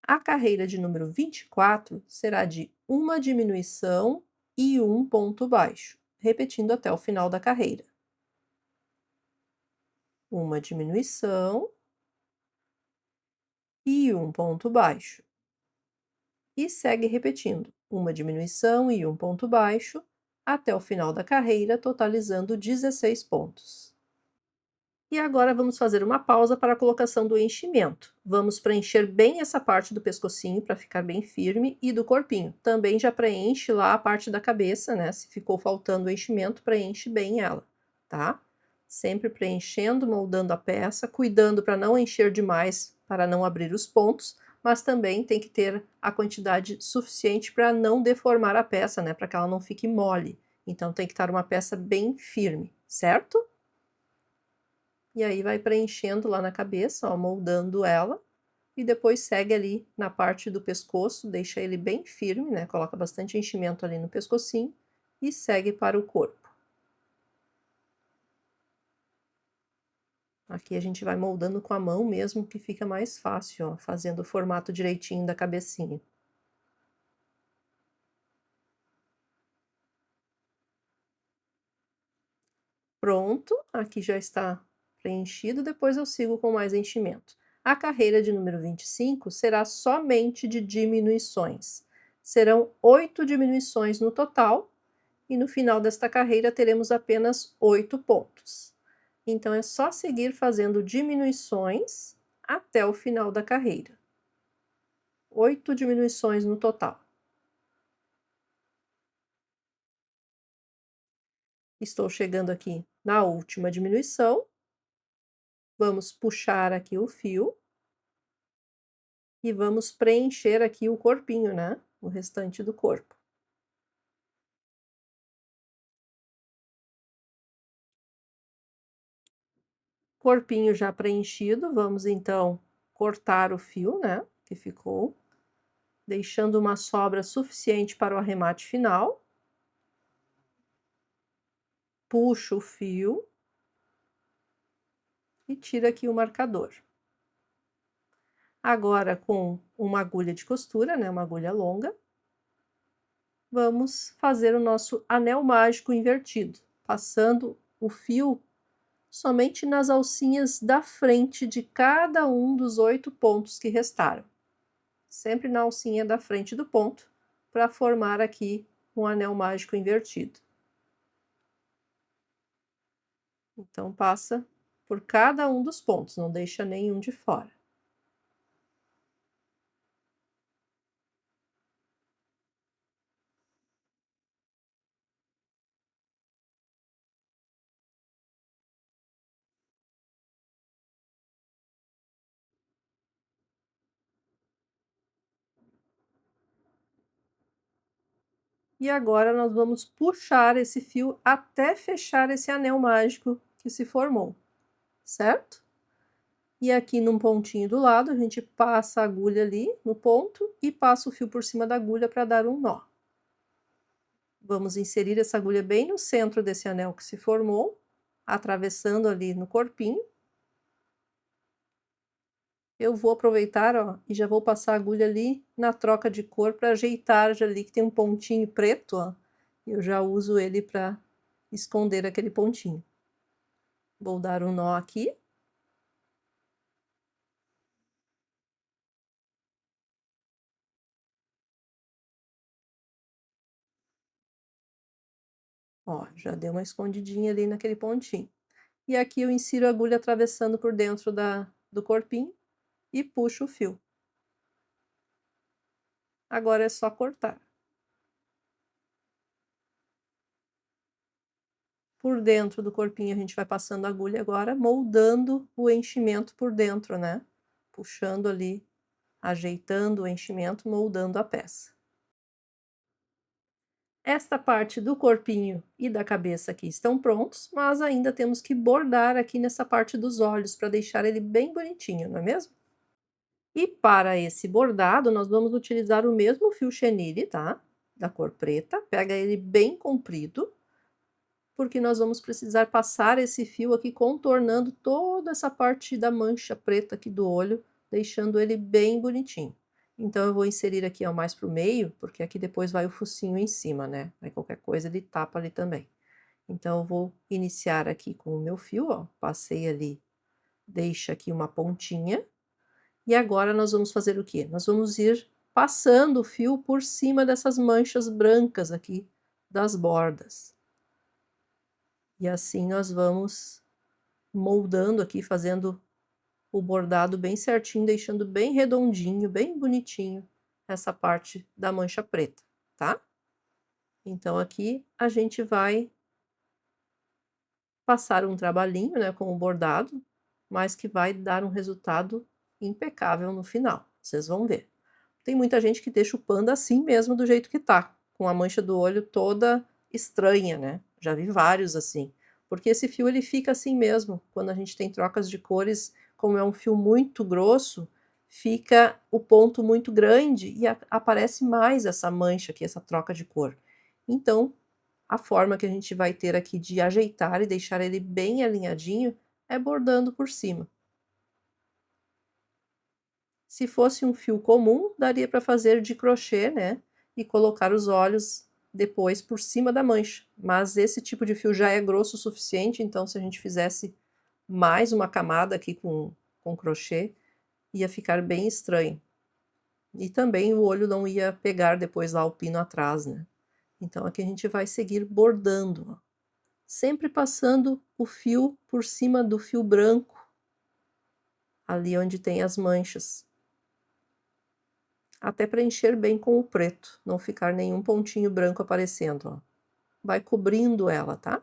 Speaker 1: A carreira de número 24 será de uma diminuição e um ponto baixo, repetindo até o final da carreira. Uma diminuição e um ponto baixo. E segue repetindo uma diminuição e um ponto baixo até o final da carreira, totalizando 16 pontos. E agora vamos fazer uma pausa para a colocação do enchimento. Vamos preencher bem essa parte do pescocinho para ficar bem firme e do corpinho. Também já preenche lá a parte da cabeça, né? Se ficou faltando o enchimento, preenche bem ela, tá? Sempre preenchendo, moldando a peça, cuidando para não encher demais, para não abrir os pontos, mas também tem que ter a quantidade suficiente para não deformar a peça, né? Para que ela não fique mole. Então tem que estar uma peça bem firme, certo? E aí vai preenchendo lá na cabeça, ó, moldando ela. E depois segue ali na parte do pescoço, deixa ele bem firme, né? Coloca bastante enchimento ali no pescocinho e segue para o corpo. Aqui a gente vai moldando com a mão mesmo, que fica mais fácil, ó, fazendo o formato direitinho da cabecinha. Pronto, aqui já está preenchido, depois eu sigo com mais enchimento. A carreira de número 25 será somente de diminuições. Serão 8 diminuições no total, e no final desta carreira teremos apenas 8 pontos. Então é só seguir fazendo diminuições até o final da carreira. 8 diminuições no total. Estou chegando aqui na última diminuição. Vamos puxar aqui o fio e vamos preencher aqui o corpinho, né? O restante do corpo. Corpinho já preenchido, vamos então cortar o fio, né? Que ficou, deixando uma sobra suficiente para o arremate final. Puxo o fio e tiro aqui o marcador. Agora, com uma agulha de costura, né? Uma agulha longa, vamos fazer o nosso anel mágico invertido, passando o fio somente nas alcinhas da frente de cada um dos 8 pontos que restaram. Sempre na alcinha da frente do ponto, para formar aqui um anel mágico invertido. Então, passa por cada um dos pontos, não deixa nenhum de fora. E agora nós vamos puxar esse fio até fechar esse anel mágico que se formou, certo? E aqui num pontinho do lado, a gente passa a agulha ali no ponto e passa o fio por cima da agulha para dar um nó. Vamos inserir essa agulha bem no centro desse anel que se formou, atravessando ali no corpinho. Eu vou aproveitar, ó, e já vou passar a agulha ali na troca de cor para ajeitar já ali que tem um pontinho preto, ó. Eu já uso ele para esconder aquele pontinho. Vou dar um nó aqui. Ó, já deu uma escondidinha ali naquele pontinho. E aqui eu insiro a agulha atravessando por dentro do corpinho e puxo o fio. Agora é só cortar. Por dentro do corpinho a gente vai passando a agulha agora, moldando o enchimento por dentro, né? Puxando ali, ajeitando o enchimento, moldando a peça. Esta parte do corpinho e da cabeça aqui estão prontos, mas ainda temos que bordar aqui nessa parte dos olhos para deixar ele bem bonitinho, não é mesmo? E para esse bordado, nós vamos utilizar o mesmo fio chenille, tá? Da cor preta, pega ele bem comprido, porque nós vamos precisar passar esse fio aqui contornando toda essa parte da mancha preta aqui do olho, deixando ele bem bonitinho. Então eu vou inserir aqui, ó, mais pro meio, porque aqui depois vai o focinho em cima, né? Aí qualquer coisa ele tapa ali também. Então eu vou iniciar aqui com o meu fio, ó, passei ali, deixa aqui uma pontinha. E agora nós vamos fazer o quê? Nós vamos ir passando o fio por cima dessas manchas brancas aqui das bordas. E assim nós vamos moldando aqui, fazendo o bordado bem certinho, deixando bem redondinho, bem bonitinho essa parte da mancha preta, tá? Então aqui a gente vai passar um trabalhinho, né, com o bordado, mas que vai dar um resultado impecável no final, vocês vão ver. Tem muita gente que deixa o panda assim mesmo, do jeito que tá, com a mancha do olho toda estranha, né? Já vi vários assim. Porque esse fio ele fica assim mesmo, quando a gente tem trocas de cores, como é um fio muito grosso, fica o ponto muito grande e aparece mais essa mancha aqui, essa troca de cor. Então, a forma que a gente vai ter aqui de ajeitar e deixar ele bem alinhadinho é bordando por cima. Se fosse um fio comum, daria para fazer de crochê, né? E colocar os olhos depois por cima da mancha. Mas esse tipo de fio já é grosso o suficiente, então se a gente fizesse mais uma camada aqui com crochê, ia ficar bem estranho. E também o olho não ia pegar depois lá o pino atrás, né? Então aqui a gente vai seguir bordando, ó. Sempre passando o fio por cima do fio branco, ali onde tem as manchas. Até preencher bem com o preto, não ficar nenhum pontinho branco aparecendo, ó. Vai cobrindo ela, tá?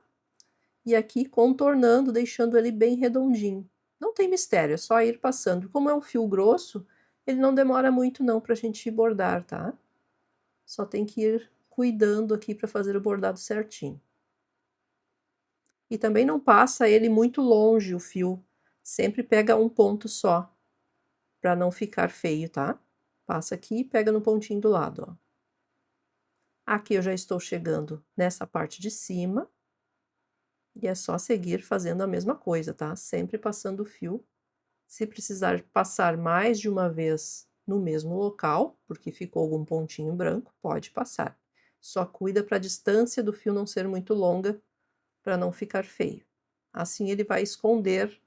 Speaker 1: E aqui contornando, deixando ele bem redondinho. Não tem mistério, é só ir passando. Como é um fio grosso, ele não demora muito não pra gente bordar, tá? Só tem que ir cuidando aqui para fazer o bordado certinho. E também não passa ele muito longe o fio, sempre pega um ponto só, para não ficar feio, tá? Passa aqui e pega no pontinho do lado, ó. Aqui eu já estou chegando nessa parte de cima, e é só seguir fazendo a mesma coisa, tá? Sempre passando o fio. Se precisar passar mais de uma vez no mesmo local, porque ficou algum pontinho branco, pode passar. Só cuida para a distância do fio não ser muito longa, para não ficar feio. Assim ele vai esconder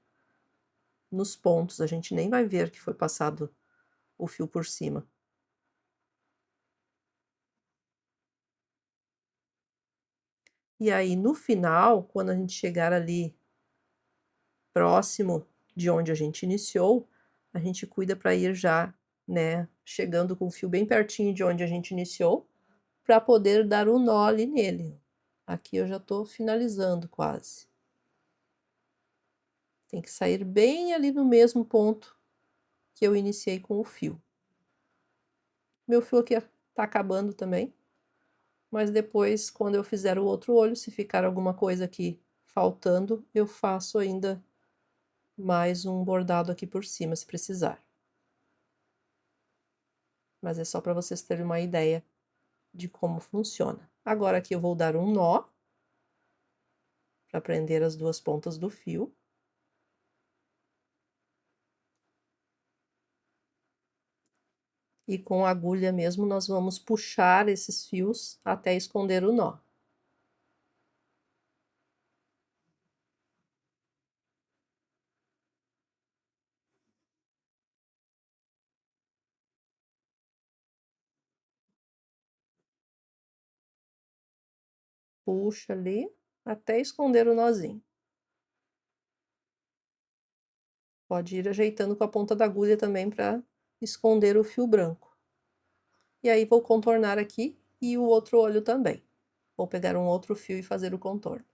Speaker 1: nos pontos, a gente nem vai ver que foi passado o fio por cima. E aí, no final, quando a gente chegar ali próximo de onde a gente iniciou, a gente cuida para ir já, né, chegando com o fio bem pertinho de onde a gente iniciou, para poder dar o nó ali nele. Aqui eu já estou finalizando quase. Tem que sair bem ali no mesmo ponto que eu iniciei com o fio. Meu fio aqui está acabando também, mas depois, quando eu fizer o outro olho, se ficar alguma coisa aqui faltando, eu faço ainda mais um bordado aqui por cima, se precisar. Mas é só para vocês terem uma ideia de como funciona. Agora aqui eu vou dar um nó para prender as duas pontas do fio. E com a agulha mesmo nós vamos puxar esses fios até esconder o nó. Puxa ali até esconder o nozinho. Pode ir ajeitando com a ponta da agulha também para esconder o fio branco. E aí vou contornar aqui e o outro olho também. Vou pegar um outro fio e fazer o contorno.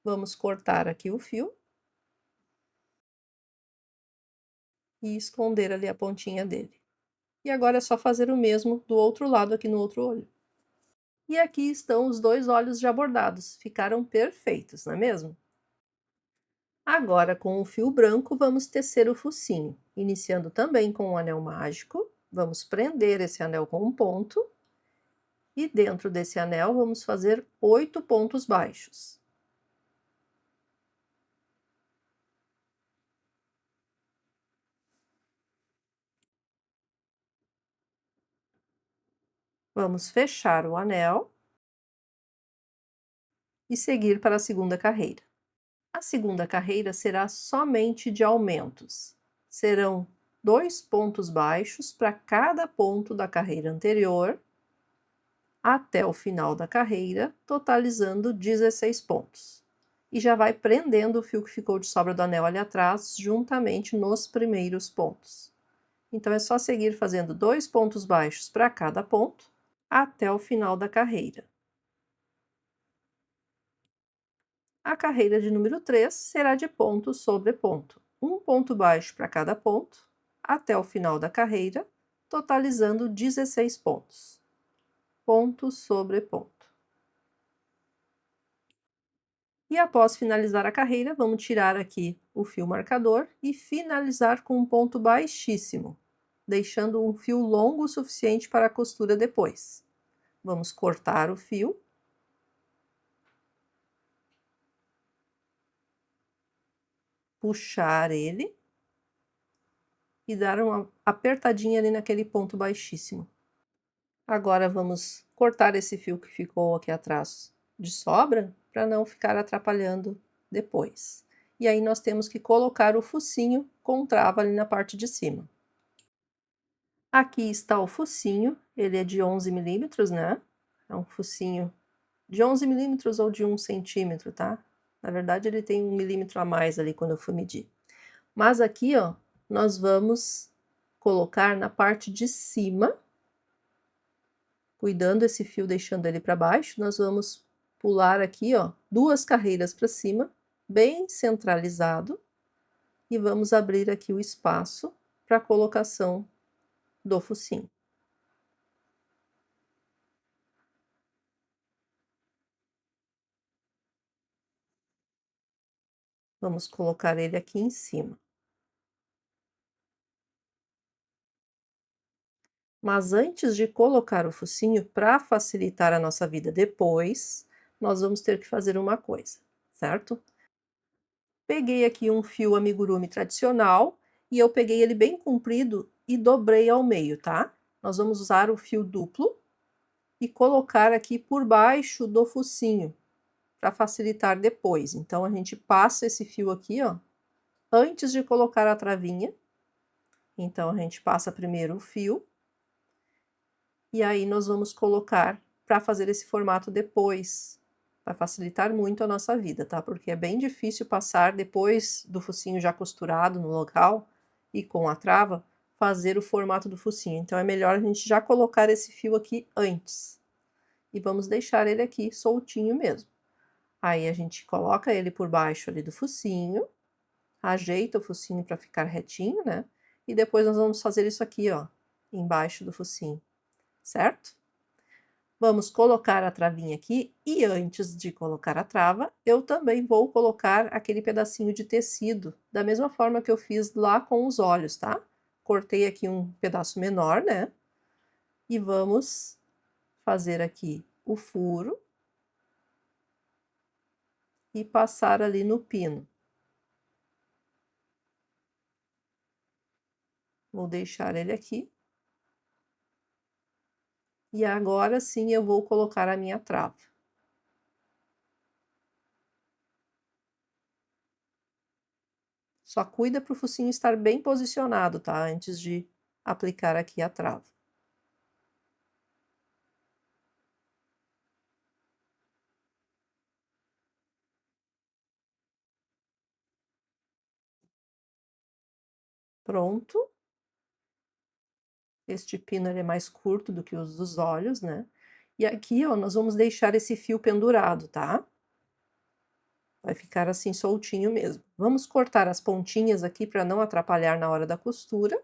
Speaker 1: Vamos cortar aqui o fio e esconder ali a pontinha dele. E agora é só fazer o mesmo do outro lado aqui no outro olho. E aqui estão os dois olhos já bordados, ficaram perfeitos, não é mesmo? Agora, com o fio branco, vamos tecer o focinho, iniciando também com um anel mágico. Vamos prender esse anel com um ponto. E dentro desse anel, vamos fazer 8 pontos baixos. Vamos fechar o anel e seguir para a segunda carreira. A segunda carreira será somente de aumentos. Serão 2 pontos baixos para cada ponto da carreira anterior, até o final da carreira, totalizando 16 pontos. E já vai prendendo o fio que ficou de sobra do anel ali atrás, juntamente nos primeiros pontos. Então é só seguir fazendo 2 pontos baixos para cada ponto, até o final da carreira. A carreira de número 3 será de ponto sobre ponto, um ponto baixo para cada ponto, até o final da carreira, totalizando 16 pontos. Ponto sobre ponto. E após finalizar a carreira, vamos tirar aqui o fio marcador e finalizar com um ponto baixíssimo, deixando um fio longo o suficiente para a costura depois. Vamos cortar o fio. Puxar ele e dar uma apertadinha ali naquele ponto baixíssimo. Agora vamos cortar esse fio que ficou aqui atrás de sobra, para não ficar atrapalhando depois. E aí nós temos que colocar o focinho com trava ali na parte de cima. Aqui está o focinho, ele é de 11 milímetros, né? É um focinho de 11 milímetros ou de 1 centímetro, tá? Na verdade, ele tem 1 milímetro a mais ali quando eu fui medir. Mas aqui, ó, nós vamos colocar na parte de cima, cuidando esse fio, deixando ele para baixo, nós vamos pular aqui, ó, 2 carreiras para cima, bem centralizado, e vamos abrir aqui o espaço para a colocação do focinho. Vamos colocar ele aqui em cima. Mas antes de colocar o focinho, para facilitar a nossa vida depois, nós vamos ter que fazer uma coisa, certo? Peguei aqui um fio amigurumi tradicional e eu peguei ele bem comprido e dobrei ao meio, tá? Nós vamos usar o fio duplo e colocar aqui por baixo do focinho, para facilitar depois. Então a gente passa esse fio aqui, ó, antes de colocar a travinha. Então a gente passa primeiro o fio e aí nós vamos colocar para fazer esse formato depois. Vai facilitar muito a nossa vida, tá? Porque é bem difícil passar depois do focinho já costurado no local e com a trava, fazer o formato do focinho. Então é melhor a gente já colocar esse fio aqui antes. E vamos deixar ele aqui soltinho mesmo. Aí a gente coloca ele por baixo ali do focinho, ajeita o focinho para ficar retinho, né? E depois nós vamos fazer isso aqui, ó, embaixo do focinho, certo? Vamos colocar a travinha aqui e antes de colocar a trava, eu também vou colocar aquele pedacinho de tecido, da mesma forma que eu fiz lá com os olhos, tá? Cortei aqui um pedaço menor, né? E vamos fazer aqui o furo e passar ali no pino. Vou deixar ele aqui. E agora sim eu vou colocar a minha trava. Só cuida para o focinho estar bem posicionado, tá? Antes de aplicar aqui a trava. Pronto. Este pino ele é mais curto do que os dos olhos, né? E aqui, ó, nós vamos deixar esse fio pendurado, tá? Vai ficar assim soltinho mesmo. Vamos cortar as pontinhas aqui para não atrapalhar na hora da costura.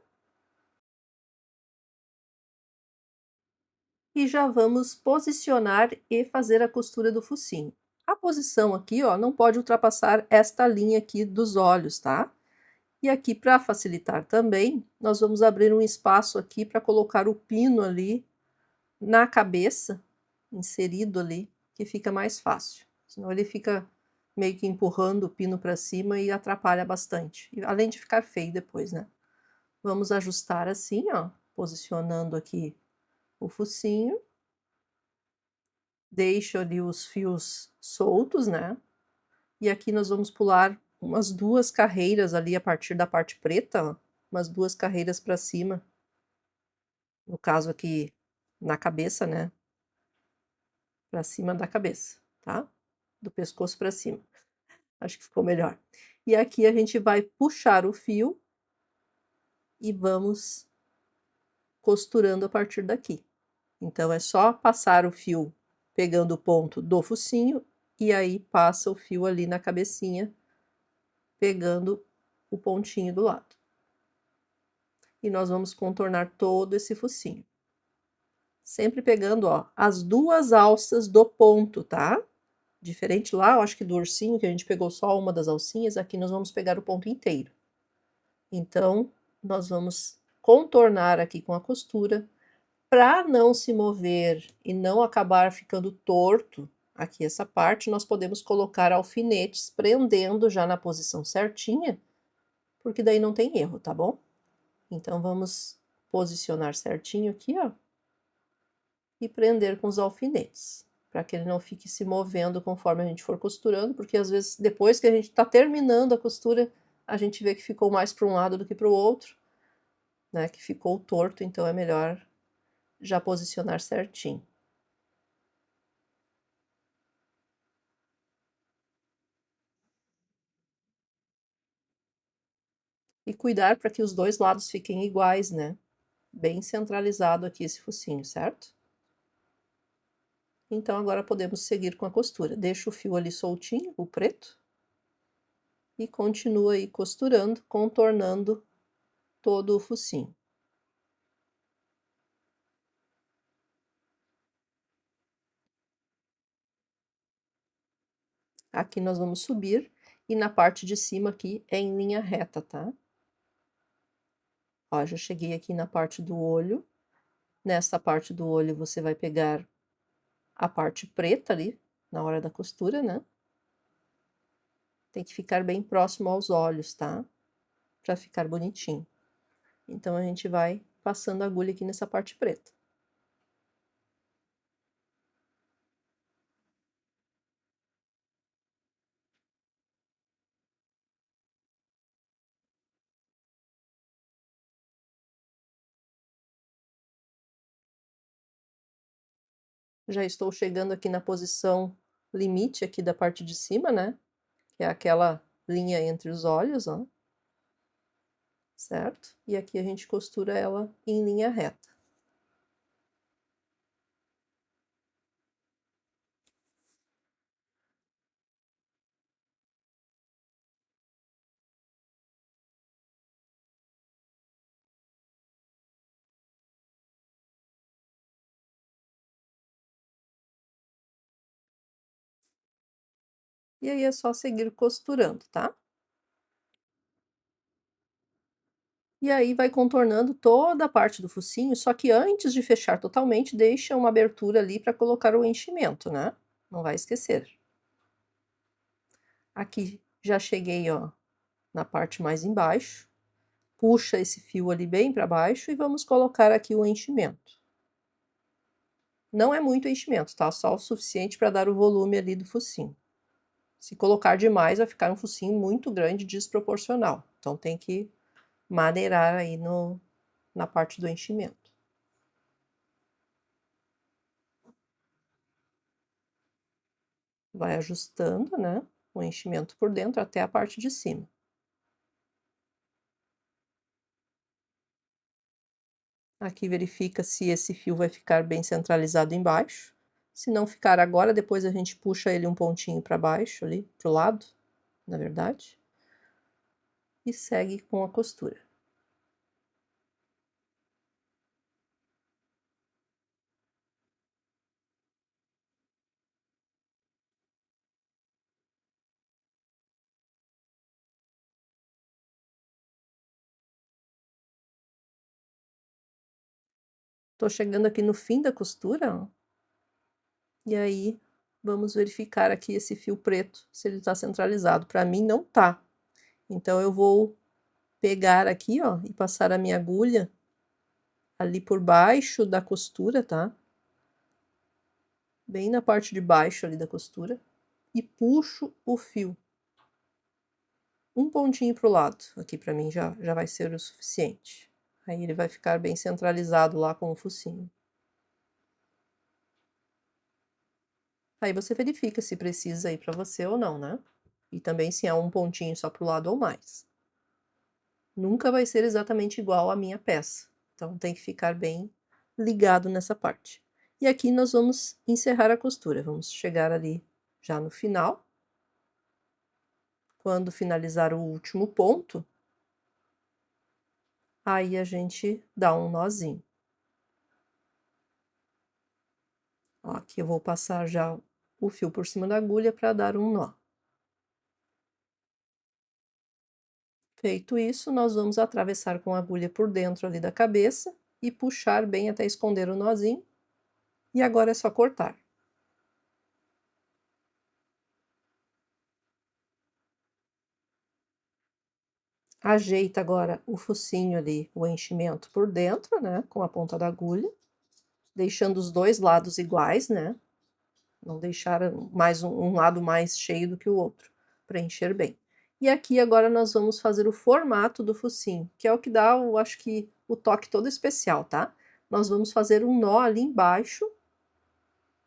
Speaker 1: E já vamos posicionar e fazer a costura do focinho. A posição aqui, ó, não pode ultrapassar esta linha aqui dos olhos, tá? E aqui, para facilitar também, nós vamos abrir um espaço aqui para colocar o pino ali na cabeça, inserido ali, que fica mais fácil. Senão ele fica meio que empurrando o pino para cima e atrapalha bastante. E, além de ficar feio depois, né? Vamos ajustar assim, ó, posicionando aqui o focinho. Deixo ali os fios soltos, né? E aqui nós vamos pular umas 2 carreiras ali a partir da parte preta, ó, umas 2 carreiras para cima. No caso aqui, na cabeça, né? Para cima da cabeça, tá? Do pescoço para cima. Acho que ficou melhor. E aqui a gente vai puxar o fio e vamos costurando a partir daqui. Então é só passar o fio pegando o ponto do focinho e aí passa o fio ali na cabecinha, pegando o pontinho do lado. E nós vamos contornar todo esse focinho. Sempre pegando, ó, as 2 alças do ponto, tá? Diferente lá, eu acho que do ursinho, que a gente pegou só uma das alcinhas, aqui nós vamos pegar o ponto inteiro. Então, nós vamos contornar aqui com a costura, para não se mover e não acabar ficando torto aqui essa parte, nós podemos colocar alfinetes prendendo já na posição certinha, porque daí não tem erro, tá bom? Então, vamos posicionar certinho aqui, ó, e prender com os alfinetes, para que ele não fique se movendo conforme a gente for costurando, porque às vezes depois que a gente está terminando a costura, a gente vê que ficou mais para um lado do que para o outro, né? Que ficou torto, então é melhor já posicionar certinho. E cuidar para que os dois lados fiquem iguais, né? Bem centralizado aqui esse focinho, certo? Então agora podemos seguir com a costura. Deixa o fio ali soltinho, o preto, e continua aí costurando, contornando todo o focinho. Aqui nós vamos subir e na parte de cima aqui é em linha reta, tá? Ó, já cheguei aqui na parte do olho. Nessa parte do olho você vai pegar a parte preta ali, na hora da costura, né? Tem que ficar bem próximo aos olhos, tá? Pra ficar bonitinho. Então, a gente vai passando a agulha aqui nessa parte preta. Já estou chegando aqui na posição limite aqui da parte de cima, né? Que é aquela linha entre os olhos, ó. Certo? E aqui a gente costura ela em linha reta. E aí é só seguir costurando, tá? E aí vai contornando toda a parte do focinho, só que antes de fechar totalmente, deixa uma abertura ali para colocar o enchimento, né? Não vai esquecer. Aqui já cheguei, ó, na parte mais embaixo. Puxa esse fio ali bem para baixo e vamos colocar aqui o enchimento. Não é muito enchimento, tá? Só o suficiente para dar o volume ali do focinho. Se colocar demais, vai ficar um focinho muito grande, desproporcional. Então tem que maneirar aí na parte do enchimento. Vai ajustando, né, o enchimento por dentro até a parte de cima. Aqui verifica se esse fio vai ficar bem centralizado embaixo. Se não ficar agora, depois a gente puxa ele um pontinho para baixo ali, pro lado, na verdade. E segue com a costura. Tô chegando aqui no fim da costura, ó, e aí vamos verificar aqui esse fio preto, se ele tá centralizado. Para mim não tá. Então eu vou pegar aqui, ó, e passar a minha agulha ali por baixo da costura, tá? Bem na parte de baixo ali da costura, e puxo o fio. Um pontinho pro lado, aqui para mim já vai ser o suficiente. Aí ele vai ficar bem centralizado lá com o focinho. Aí você verifica se precisa ir para você ou não, né? E também se é um pontinho só pro lado ou mais. Nunca vai ser exatamente igual à minha peça, então tem que ficar bem ligado nessa parte. E aqui nós vamos encerrar a costura, vamos chegar ali já no final. Quando finalizar o último ponto, aí a gente dá um nozinho. Ó, aqui eu vou passar já o fio por cima da agulha para dar um nó. Feito isso, nós vamos atravessar com a agulha por dentro ali da cabeça e puxar bem até esconder o nozinho. E agora é só cortar. Ajeita agora o focinho ali, o enchimento por dentro, né, com a ponta da agulha, deixando os dois lados iguais, né, não deixar mais um lado mais cheio do que o outro, para encher bem. E aqui agora nós vamos fazer o formato do focinho, que é o que dá, eu acho que, o toque todo especial, tá? Nós vamos fazer um nó ali embaixo,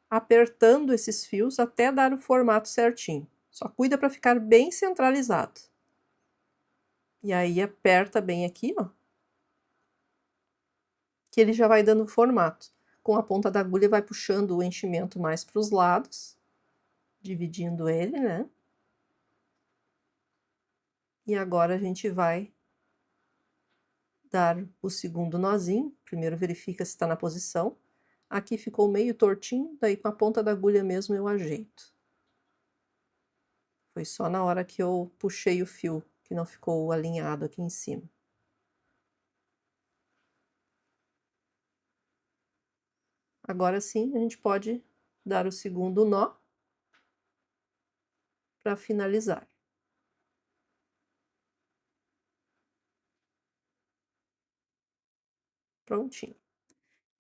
Speaker 1: apertando esses fios até dar o formato certinho. Só cuida para ficar bem centralizado. E aí aperta bem aqui, ó, que ele já vai dando formato. Com a ponta da agulha vai puxando o enchimento mais para os lados, dividindo ele, né? E agora a gente vai dar o segundo nozinho. Primeiro verifica se está na posição. Aqui ficou meio tortinho, daí com a ponta da agulha mesmo eu ajeito. Foi só na hora que eu puxei o fio que não ficou alinhado aqui em cima. Agora sim, a gente pode dar o segundo nó para finalizar. Prontinho.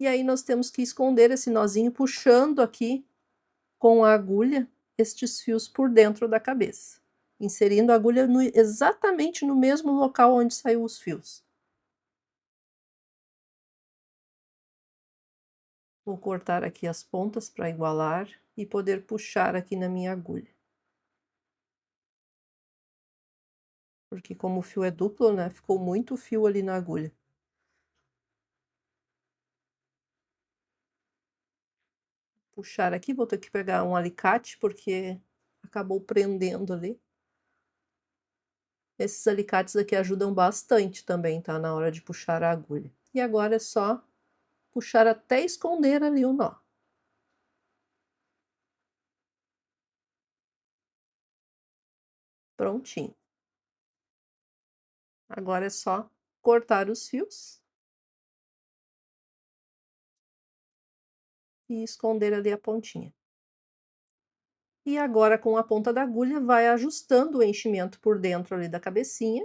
Speaker 1: E aí nós temos que esconder esse nozinho puxando aqui com a agulha estes fios por dentro da cabeça, inserindo a agulha exatamente no mesmo local onde saiu os fios. Vou cortar aqui as pontas para igualar e poder puxar aqui na minha agulha. Porque como o fio é duplo, né, ficou muito fio ali na agulha. Puxar aqui, vou ter que pegar um alicate, porque acabou prendendo ali. Esses alicates aqui ajudam bastante também, tá, na hora de puxar a agulha. E agora é só puxar até esconder ali o nó. Prontinho. Agora é só cortar os fios e esconder ali a pontinha. E agora, com a ponta da agulha, vai ajustando o enchimento por dentro ali da cabecinha,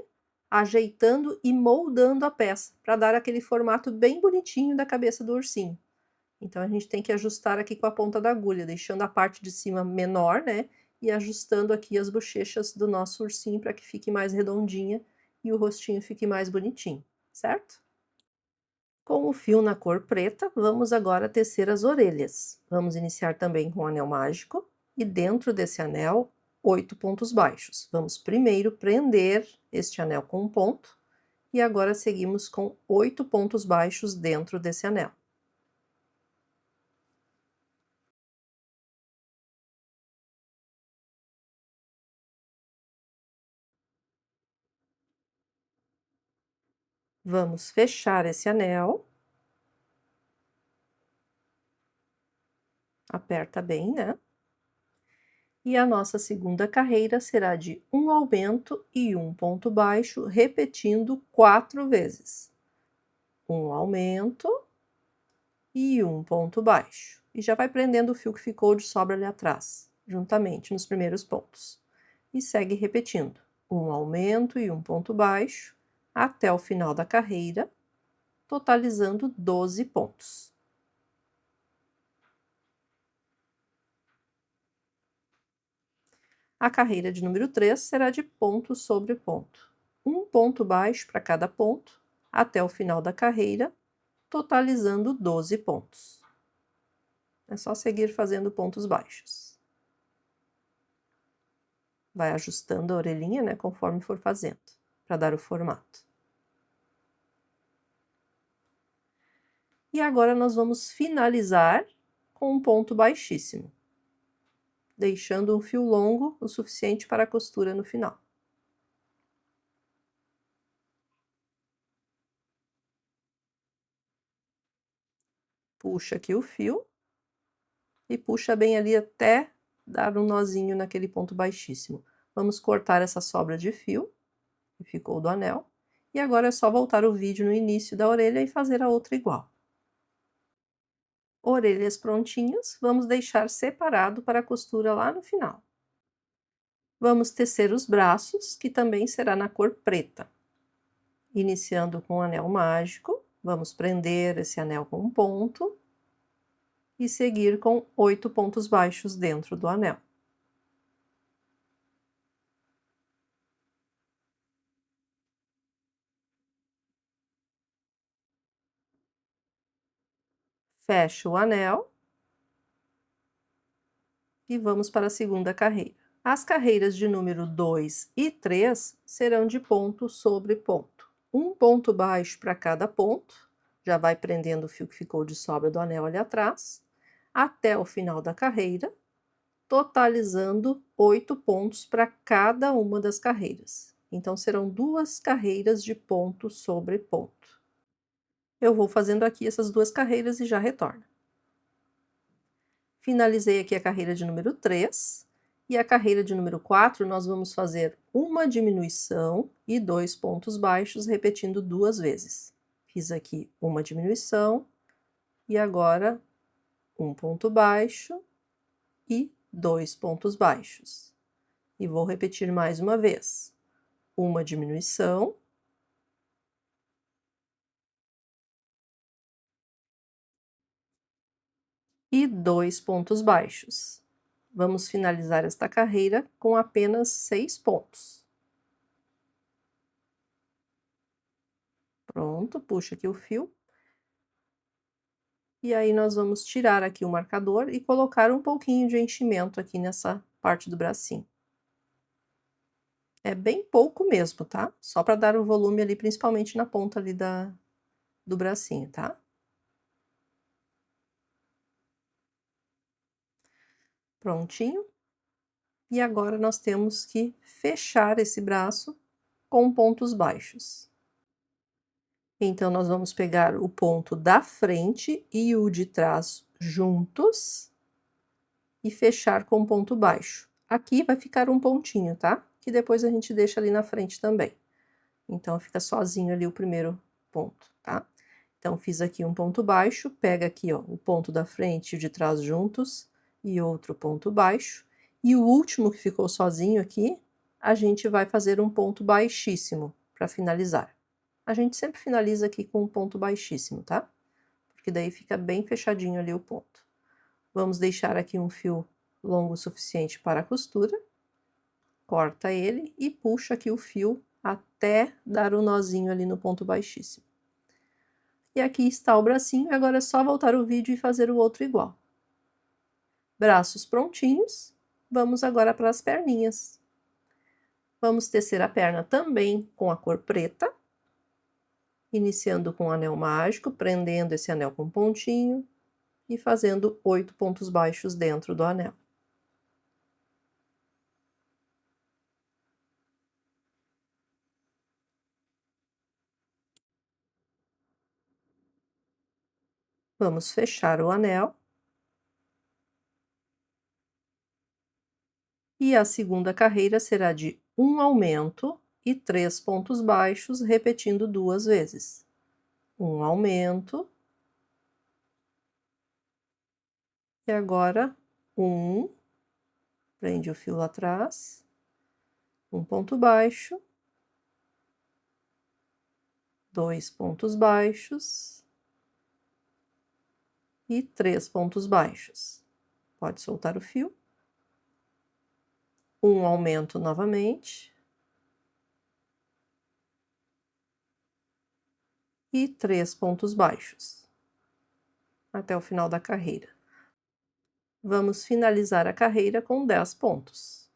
Speaker 1: ajeitando e moldando a peça, para dar aquele formato bem bonitinho da cabeça do ursinho. Então a gente tem que ajustar aqui com a ponta da agulha, deixando a parte de cima menor, né, e ajustando aqui as bochechas do nosso ursinho para que fique mais redondinha e o rostinho fique mais bonitinho, certo? Com o fio na cor preta, vamos agora tecer as orelhas. Vamos iniciar também com o anel mágico e dentro desse anel, 8 pontos baixos. Vamos primeiro prender este anel com um ponto e agora seguimos com 8 pontos baixos dentro desse anel. Vamos fechar esse anel, aperta bem, né? E a nossa segunda carreira será de um aumento e um ponto baixo, repetindo 4 vezes. Um aumento e um ponto baixo. E já vai prendendo o fio que ficou de sobra ali atrás, juntamente nos primeiros pontos. E segue repetindo, um aumento e um ponto baixo, até o final da carreira, totalizando 12 pontos. A carreira de número 3 será de ponto sobre ponto. Um ponto baixo para cada ponto, até o final da carreira, totalizando 12 pontos. É só seguir fazendo pontos baixos. Vai ajustando a orelhinha, né, conforme for fazendo, para dar o formato. E agora nós vamos finalizar com um ponto baixíssimo, deixando um fio longo o suficiente para a costura no final. Puxa aqui o fio e puxa bem ali até dar um nozinho naquele ponto baixíssimo. Vamos cortar essa sobra de fio que ficou do anel. E agora é só voltar o vídeo no início da orelha e fazer a outra igual. Orelhas prontinhas, vamos deixar separado para a costura lá no final. Vamos tecer os braços, que também será na cor preta. Iniciando com o anel mágico, vamos prender esse anel com um ponto e seguir com 8 pontos baixos dentro do anel. Fecha o anel e vamos para a segunda carreira. As carreiras de número 2 e 3 serão de ponto sobre ponto. Um ponto baixo para cada ponto, já vai prendendo o fio que ficou de sobra do anel ali atrás, até o final da carreira, totalizando 8 pontos para cada uma das carreiras. Então, serão 2 carreiras de ponto sobre ponto. Eu vou fazendo aqui essas 2 carreiras e já retorno. Finalizei aqui a carreira de número 3. E a carreira de número 4, nós vamos fazer uma diminuição e 2 pontos baixos, repetindo 2 vezes. Fiz aqui uma diminuição e agora um ponto baixo e 2 pontos baixos. E vou repetir mais uma vez. Uma diminuição e 2 pontos baixos. Vamos finalizar esta carreira com apenas 6 pontos. Pronto, puxa aqui o fio. E aí nós vamos tirar aqui o marcador e colocar um pouquinho de enchimento aqui nessa parte do bracinho. É bem pouco mesmo, tá? Só para dar o volume ali, principalmente na ponta ali do bracinho, tá? Prontinho. E agora nós temos que fechar esse braço com pontos baixos. Então, nós vamos pegar o ponto da frente e o de trás juntos e fechar com ponto baixo. Aqui vai ficar um pontinho, tá? que depois a gente deixa ali na frente também. Então fica sozinho ali o primeiro ponto, tá? Então fiz aqui um ponto baixo, pega aqui, ó, o ponto da frente e o de trás juntos, e outro ponto baixo, e o último que ficou sozinho aqui, a gente vai fazer um ponto baixíssimo para finalizar. A gente sempre finaliza aqui com um ponto baixíssimo, tá? Porque daí fica bem fechadinho ali o ponto. Vamos deixar aqui um fio longo o suficiente para a costura, corta ele e puxa aqui o fio até dar o nozinho ali no ponto baixíssimo. E aqui está o bracinho, agora é só voltar o vídeo e fazer o outro igual. Braços prontinhos, vamos agora para as perninhas. Vamos tecer a perna também com a cor preta, iniciando com o anel mágico, prendendo esse anel com pontinho e fazendo 8 pontos baixos dentro do anel. Vamos fechar o anel. E a segunda carreira será de um aumento e 3 pontos baixos, repetindo 2 vezes. Um aumento. E agora, prende o fio lá atrás, um ponto baixo, 2 pontos baixos e 3 pontos baixos. Pode soltar o fio. Um aumento novamente. E 3 pontos baixos. Até o final da carreira. Vamos finalizar a carreira com 10 pontos.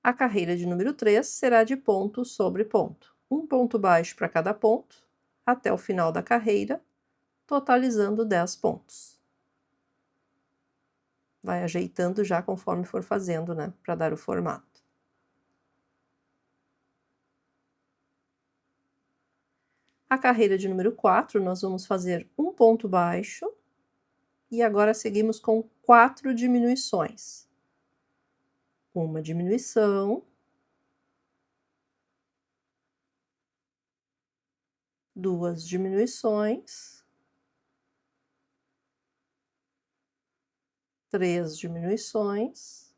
Speaker 1: A carreira de número 3 será de ponto sobre ponto. Um ponto baixo para cada ponto, até o final da carreira, totalizando 10 pontos. Vai ajeitando já conforme for fazendo, né, para dar o formato. A carreira de número 4, nós vamos fazer um ponto baixo, e agora seguimos com 4 diminuições. Uma diminuição, 2 diminuições, 3 diminuições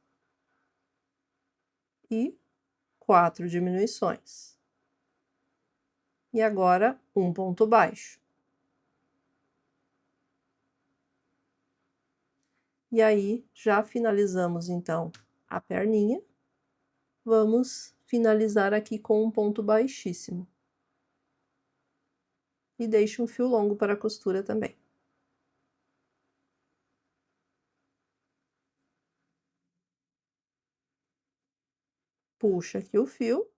Speaker 1: e 4 diminuições. E agora um ponto baixo. E aí, já finalizamos então a perninha. Vamos finalizar aqui com um ponto baixíssimo. E deixe um fio longo para a costura também. Puxa aqui o fio.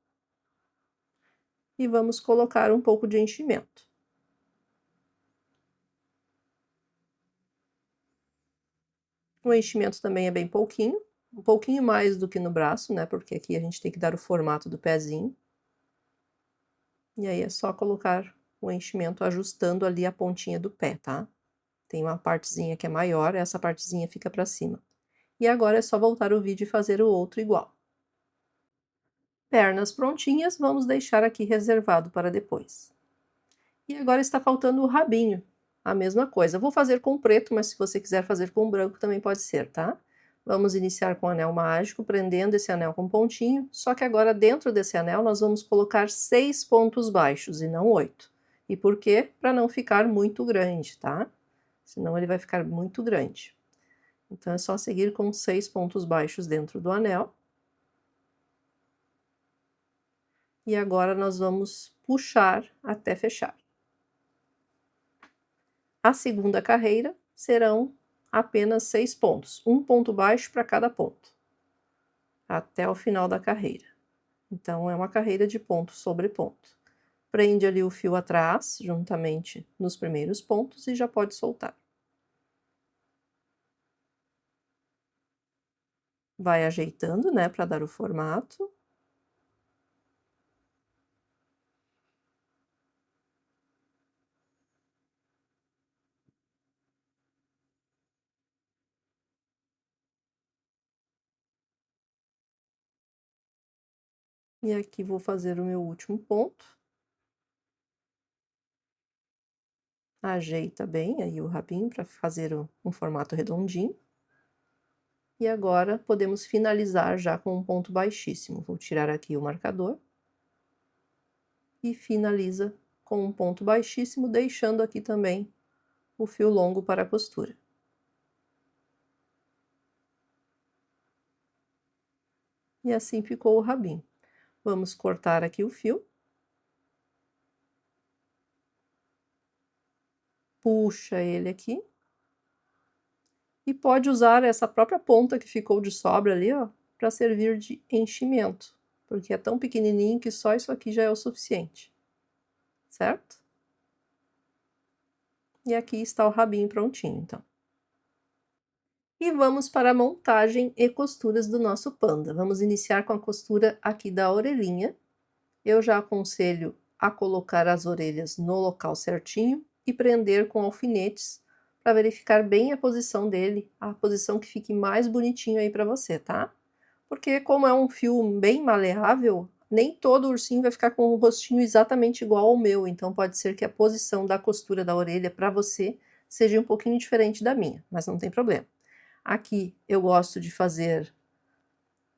Speaker 1: E vamos colocar um pouco de enchimento. O enchimento também é bem pouquinho, um pouquinho mais do que no braço, né, porque aqui a gente tem que dar o formato do pezinho. E aí é só colocar o enchimento ajustando ali a pontinha do pé, tá? Tem uma partezinha que é maior, essa partezinha fica para cima. E agora é só voltar o vídeo e fazer o outro igual. Pernas prontinhas, vamos deixar aqui reservado para depois. E agora está faltando o rabinho, a mesma coisa. Eu vou fazer com preto, mas se você quiser fazer com branco também pode ser, tá? Vamos iniciar com o anel mágico, prendendo esse anel com pontinho, só que agora dentro desse anel nós vamos colocar 6 pontos baixos e não 8. E por quê? Para não ficar muito grande, tá? Senão ele vai ficar muito grande. Então é só seguir com 6 pontos baixos dentro do anel. E agora nós vamos puxar até fechar. A segunda carreira serão apenas 6 pontos, um ponto baixo para cada ponto, até o final da carreira. Então, é uma carreira de ponto sobre ponto. Prende ali o fio atrás, juntamente nos primeiros pontos, e já pode soltar. Vai ajeitando, né, para dar o formato. E aqui vou fazer o meu último ponto. Ajeita bem aí o rabinho para fazer um formato redondinho. E agora podemos finalizar já com um ponto baixíssimo. Vou tirar aqui o marcador. E finaliza com um ponto baixíssimo, deixando aqui também o fio longo para a costura. E assim ficou o rabinho. Vamos cortar aqui o fio. Puxa ele aqui. E pode usar essa própria ponta que ficou de sobra ali, ó, para servir de enchimento, porque é tão pequenininho que só isso aqui já é o suficiente, certo? E aqui está o rabinho prontinho, então. E vamos para a montagem e costuras do nosso panda. Vamos iniciar com a costura aqui da orelhinha. Eu já aconselho a colocar as orelhas no local certinho e prender com alfinetes para verificar bem a posição dele, a posição que fique mais bonitinho aí para você, tá? Porque como é um fio bem maleável, nem todo ursinho vai ficar com o rostinho exatamente igual ao meu, então pode ser que a posição da costura da orelha para você seja um pouquinho diferente da minha, mas não tem problema. Aqui eu gosto de fazer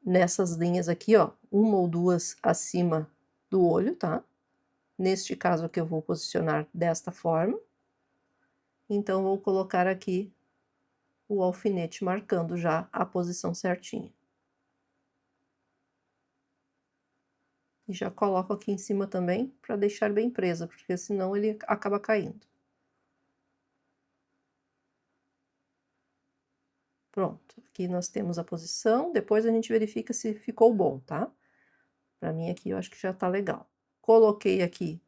Speaker 1: nessas linhas aqui, ó, uma ou duas acima do olho, tá? Neste caso aqui eu vou posicionar desta forma. Então vou colocar aqui o alfinete marcando já a posição certinha. E já coloco aqui em cima também para deixar bem presa, porque senão ele acaba caindo. Pronto, aqui nós temos a posição, depois a gente verifica se ficou bom, tá? Para mim aqui eu acho que já tá legal. Coloquei aqui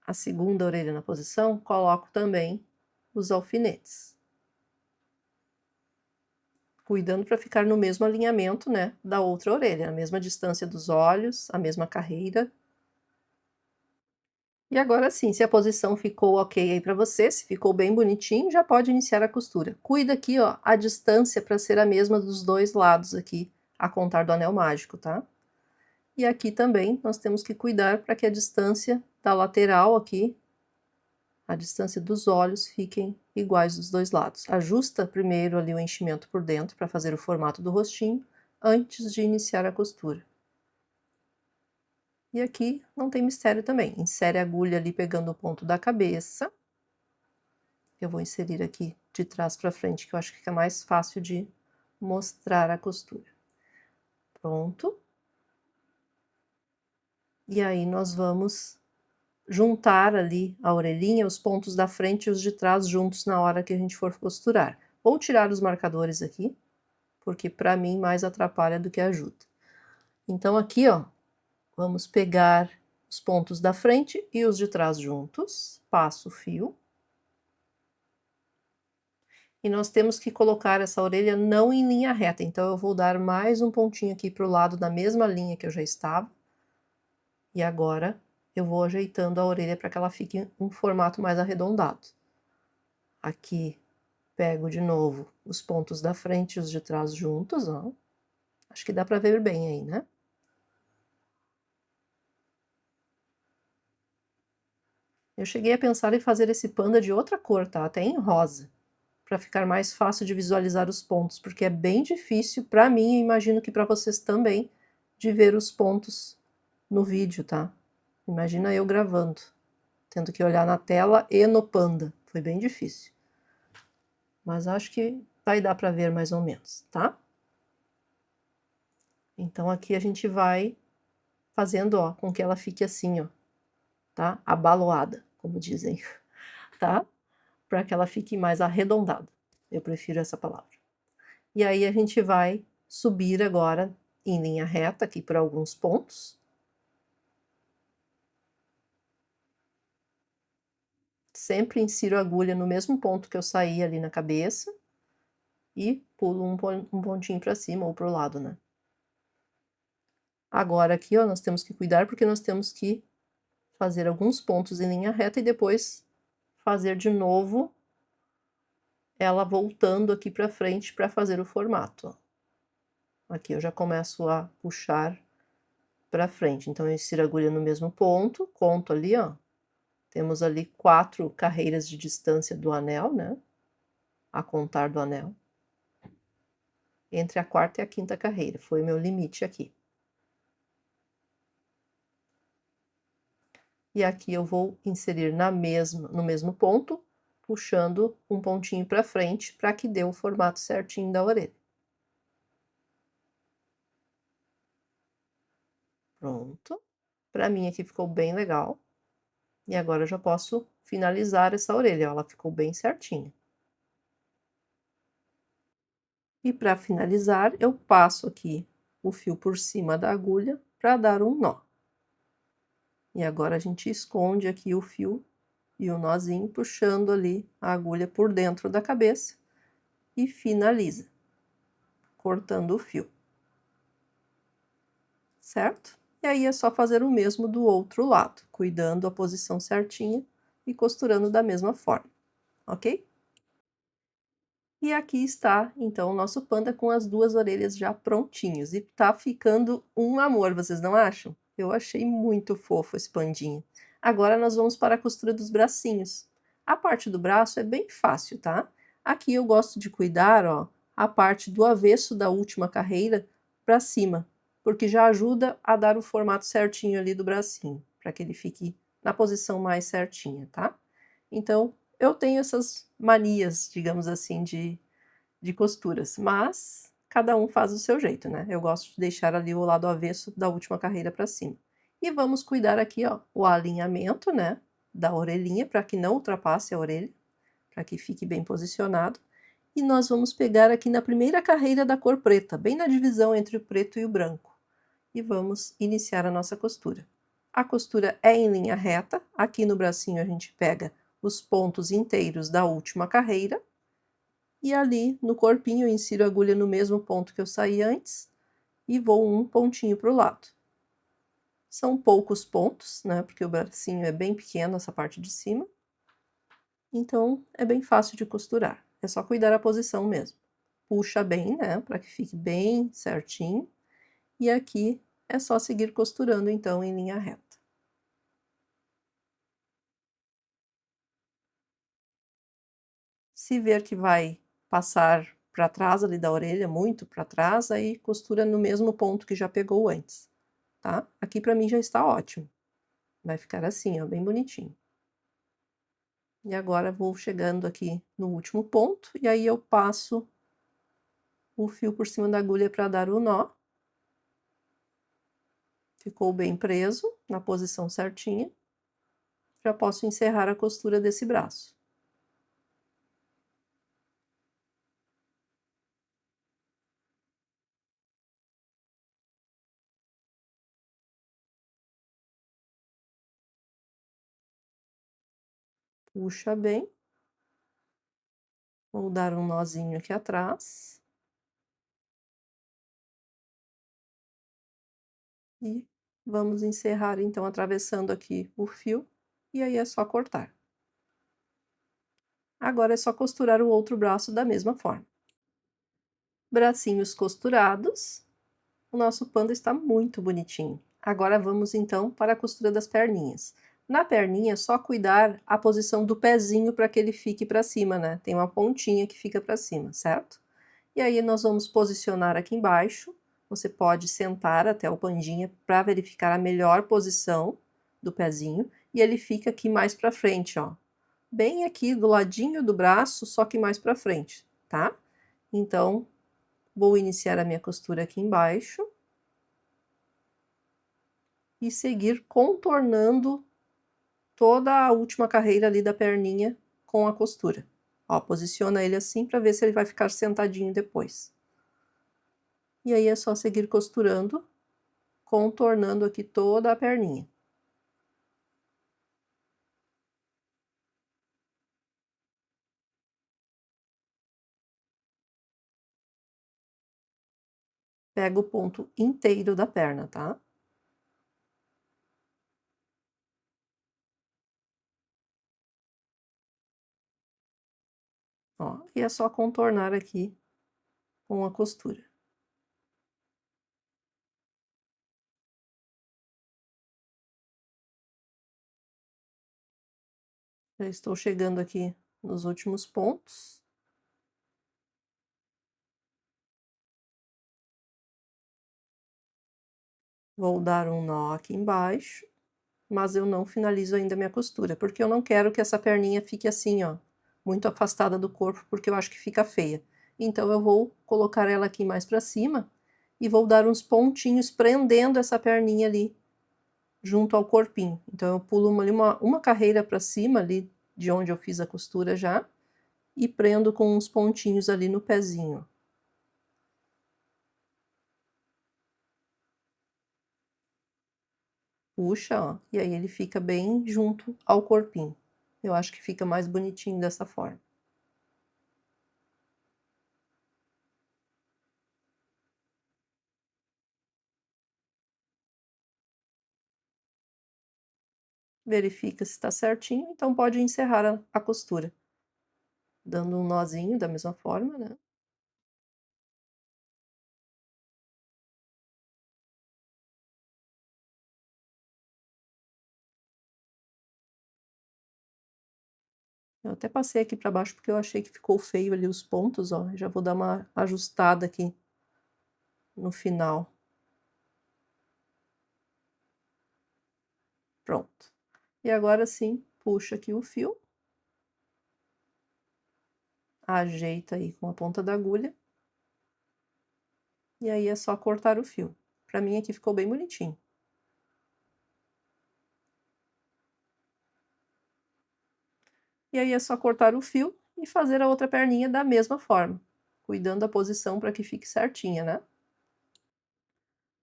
Speaker 1: a segunda orelha na posição, coloco também os alfinetes. Cuidando para ficar no mesmo alinhamento, né, da outra orelha, a mesma distância dos olhos, a mesma carreira. E agora sim, se a posição ficou ok aí para você, se ficou bem bonitinho, já pode iniciar a costura. Cuida aqui, ó, a distância para ser a mesma dos dois lados aqui, a contar do anel mágico, tá? E aqui também nós temos que cuidar para que a distância da lateral aqui, a distância dos olhos, fiquem iguais dos dois lados. Ajusta primeiro ali o enchimento por dentro para fazer o formato do rostinho, antes de iniciar a costura. E aqui não tem mistério também. Insere a agulha ali pegando o ponto da cabeça. Eu vou inserir aqui de trás para frente, que eu acho que fica mais fácil de mostrar a costura. Pronto. E aí nós vamos juntar ali a orelhinha, os pontos da frente e os de trás juntos na hora que a gente for costurar. Vou tirar os marcadores aqui, porque para mim mais atrapalha do que ajuda. Então aqui, ó, vamos pegar os pontos da frente e os de trás juntos, passo o fio. E nós temos que colocar essa orelha não em linha reta, então eu vou dar mais um pontinho aqui para o lado da mesma linha que eu já estava. E agora eu vou ajeitando a orelha para que ela fique um formato mais arredondado. Aqui pego de novo os pontos da frente e os de trás juntos, ó. Acho que dá para ver bem aí, né? Eu cheguei a pensar em fazer esse panda de outra cor, tá? Até em rosa, para ficar mais fácil de visualizar os pontos, porque é bem difícil para mim e imagino que para vocês também, de ver os pontos no vídeo, tá? Imagina eu gravando, tendo que olhar na tela e no panda. Foi bem difícil. Mas acho que vai dar para ver mais ou menos, tá? Então aqui a gente vai fazendo, ó, com que ela fique assim, ó, tá? Abaloada, como dizem, tá? Para que ela fique mais arredondada. Eu prefiro essa palavra. E aí a gente vai subir agora em linha reta aqui por alguns pontos. Sempre insiro a agulha no mesmo ponto que eu saí ali na cabeça e pulo um pontinho para cima ou para o lado, né? Agora aqui, ó, nós temos que cuidar porque nós temos que fazer alguns pontos em linha reta e depois fazer de novo ela voltando aqui para frente para fazer o formato, ó. Aqui eu já começo a puxar para frente. Então, eu insiro a agulha no mesmo ponto, conto ali, ó. Temos ali 4 carreiras de distância do anel, né? A contar do anel. Entre a quarta e a quinta carreira, foi o meu limite aqui. E aqui eu vou inserir no mesmo ponto, puxando um pontinho para frente, para que dê o formato certinho da orelha. Pronto. Para mim aqui ficou bem legal. E agora eu já posso finalizar essa orelha, ó, ela ficou bem certinha. E para finalizar, eu passo aqui o fio por cima da agulha para dar um nó. E agora a gente esconde aqui o fio e o nozinho, puxando ali a agulha por dentro da cabeça e finaliza, cortando o fio. Certo? E aí é só fazer o mesmo do outro lado, cuidando a posição certinha e costurando da mesma forma, ok? E aqui está, então, o nosso panda com as 2 orelhas já prontinhos. E tá ficando um amor, vocês não acham? Eu achei muito fofo esse pandinha. Agora nós vamos para a costura dos bracinhos. A parte do braço é bem fácil, tá? Aqui eu gosto de cuidar, ó, a parte do avesso da última carreira para cima, porque já ajuda a dar o formato certinho ali do bracinho, para que ele fique na posição mais certinha, tá? Então, eu tenho essas manias, digamos assim, de costuras, mas cada um faz do seu jeito, né? Eu gosto de deixar ali o lado avesso da última carreira para cima. E vamos cuidar aqui, ó, o alinhamento, né, da orelhinha, para que não ultrapasse a orelha, para que fique bem posicionado. E nós vamos pegar aqui na primeira carreira da cor preta, bem na divisão entre o preto e o branco. E vamos iniciar a nossa costura. A costura é em linha reta, aqui no bracinho a gente pega os pontos inteiros da última carreira, e ali no corpinho eu insiro a agulha no mesmo ponto que eu saí antes, e vou um pontinho para o lado. São poucos pontos, né, porque o bracinho é bem pequeno, essa parte de cima, então é bem fácil de costurar, é só cuidar a posição mesmo. Puxa bem, né, para que fique bem certinho, e aqui é só seguir costurando então em linha reta. Se ver que vai passar para trás ali da orelha, muito para trás, aí costura no mesmo ponto que já pegou antes, tá? Aqui para mim já está ótimo. Vai ficar assim, ó, bem bonitinho. E agora vou chegando aqui no último ponto, e aí eu passo o fio por cima da agulha para dar o nó. Ficou bem preso, na posição certinha. Já posso encerrar a costura desse braço. Puxa bem. Vou dar um nozinho aqui atrás. E vamos encerrar então atravessando aqui o fio, e aí é só cortar. Agora é só costurar o outro braço da mesma forma. Bracinhos costurados, o nosso panda está muito bonitinho. Agora vamos então para a costura das perninhas. Na perninha é só cuidar a posição do pezinho para que ele fique para cima, né? Tem uma pontinha que fica para cima, certo? E aí nós vamos posicionar aqui embaixo. Você pode sentar até o pandinha para verificar a melhor posição do pezinho, e ele fica aqui mais para frente, ó. Bem aqui do ladinho do braço, só que mais para frente, tá? Então, vou iniciar a minha costura aqui embaixo e seguir contornando toda a última carreira ali da perninha com a costura. Ó, posiciona ele assim para ver se ele vai ficar sentadinho depois. E aí é só seguir costurando, contornando aqui toda a perninha. Pega o ponto inteiro da perna, tá? Ó, e é só contornar aqui com a costura. Já estou chegando aqui nos últimos pontos. Vou dar um nó aqui embaixo, mas eu não finalizo ainda a minha costura, porque eu não quero que essa perninha fique assim, ó, muito afastada do corpo, porque eu acho que fica feia. Então eu vou colocar ela aqui mais para cima e vou dar uns pontinhos prendendo essa perninha ali junto ao corpinho. Então eu pulo uma carreira para cima ali de onde eu fiz a costura já e prendo com uns pontinhos ali no pezinho. Puxa, ó, e aí ele fica bem junto ao corpinho. Eu acho que fica mais bonitinho dessa forma. Verifica se está certinho, então pode encerrar a costura. Dando um nozinho da mesma forma, né. Eu até passei aqui para baixo, porque eu achei que ficou feio ali os pontos, ó, já vou dar uma ajustada aqui no final. Pronto. E agora sim, puxa aqui o fio. Ajeita aí com a ponta da agulha. E aí é só cortar o fio. Para mim aqui ficou bem bonitinho. E aí é só cortar o fio e fazer a outra perninha da mesma forma, cuidando da posição para que fique certinha, né.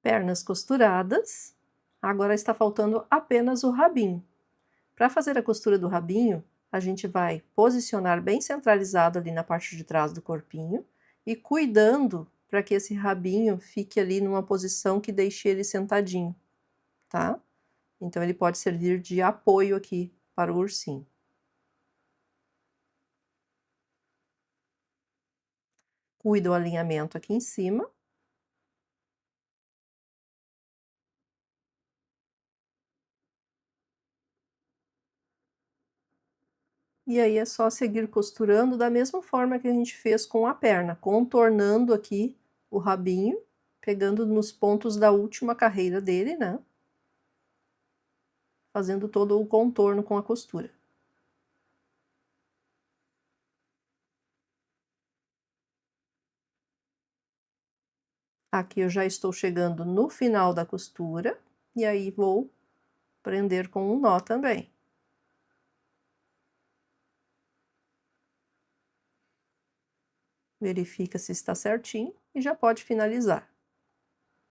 Speaker 1: Pernas costuradas, agora está faltando apenas o rabinho. Para fazer a costura do rabinho, a gente vai posicionar bem centralizado ali na parte de trás do corpinho e cuidando para que esse rabinho fique ali numa posição que deixe ele sentadinho, tá? Então ele pode servir de apoio aqui para o ursinho. Cuida o alinhamento aqui em cima. E aí é só seguir costurando da mesma forma que a gente fez com a perna, contornando aqui o rabinho, pegando nos pontos da última carreira dele, né? Fazendo todo o contorno com a costura. Aqui eu já estou chegando no final da costura, e aí vou prender com um nó também. Verifica se está certinho e já pode finalizar.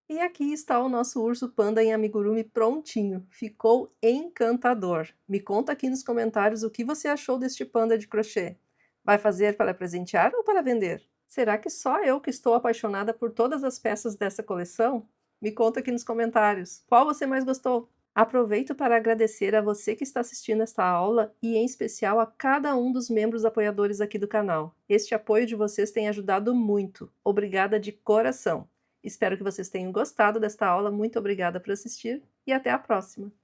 Speaker 1: E aqui está o nosso urso panda em amigurumi prontinho. Ficou encantador. Me conta aqui nos comentários o que você achou deste panda de crochê. Vai fazer para presentear ou para vender? Será que só eu que estou apaixonada por todas as peças dessa coleção? Me conta aqui nos comentários. Qual você mais gostou? Aproveito para agradecer a você que está assistindo esta aula e, em especial, a cada um dos membros apoiadores aqui do canal. Este apoio de vocês tem ajudado muito. Obrigada de coração! Espero que vocês tenham gostado desta aula. Muito obrigada por assistir e até a próxima!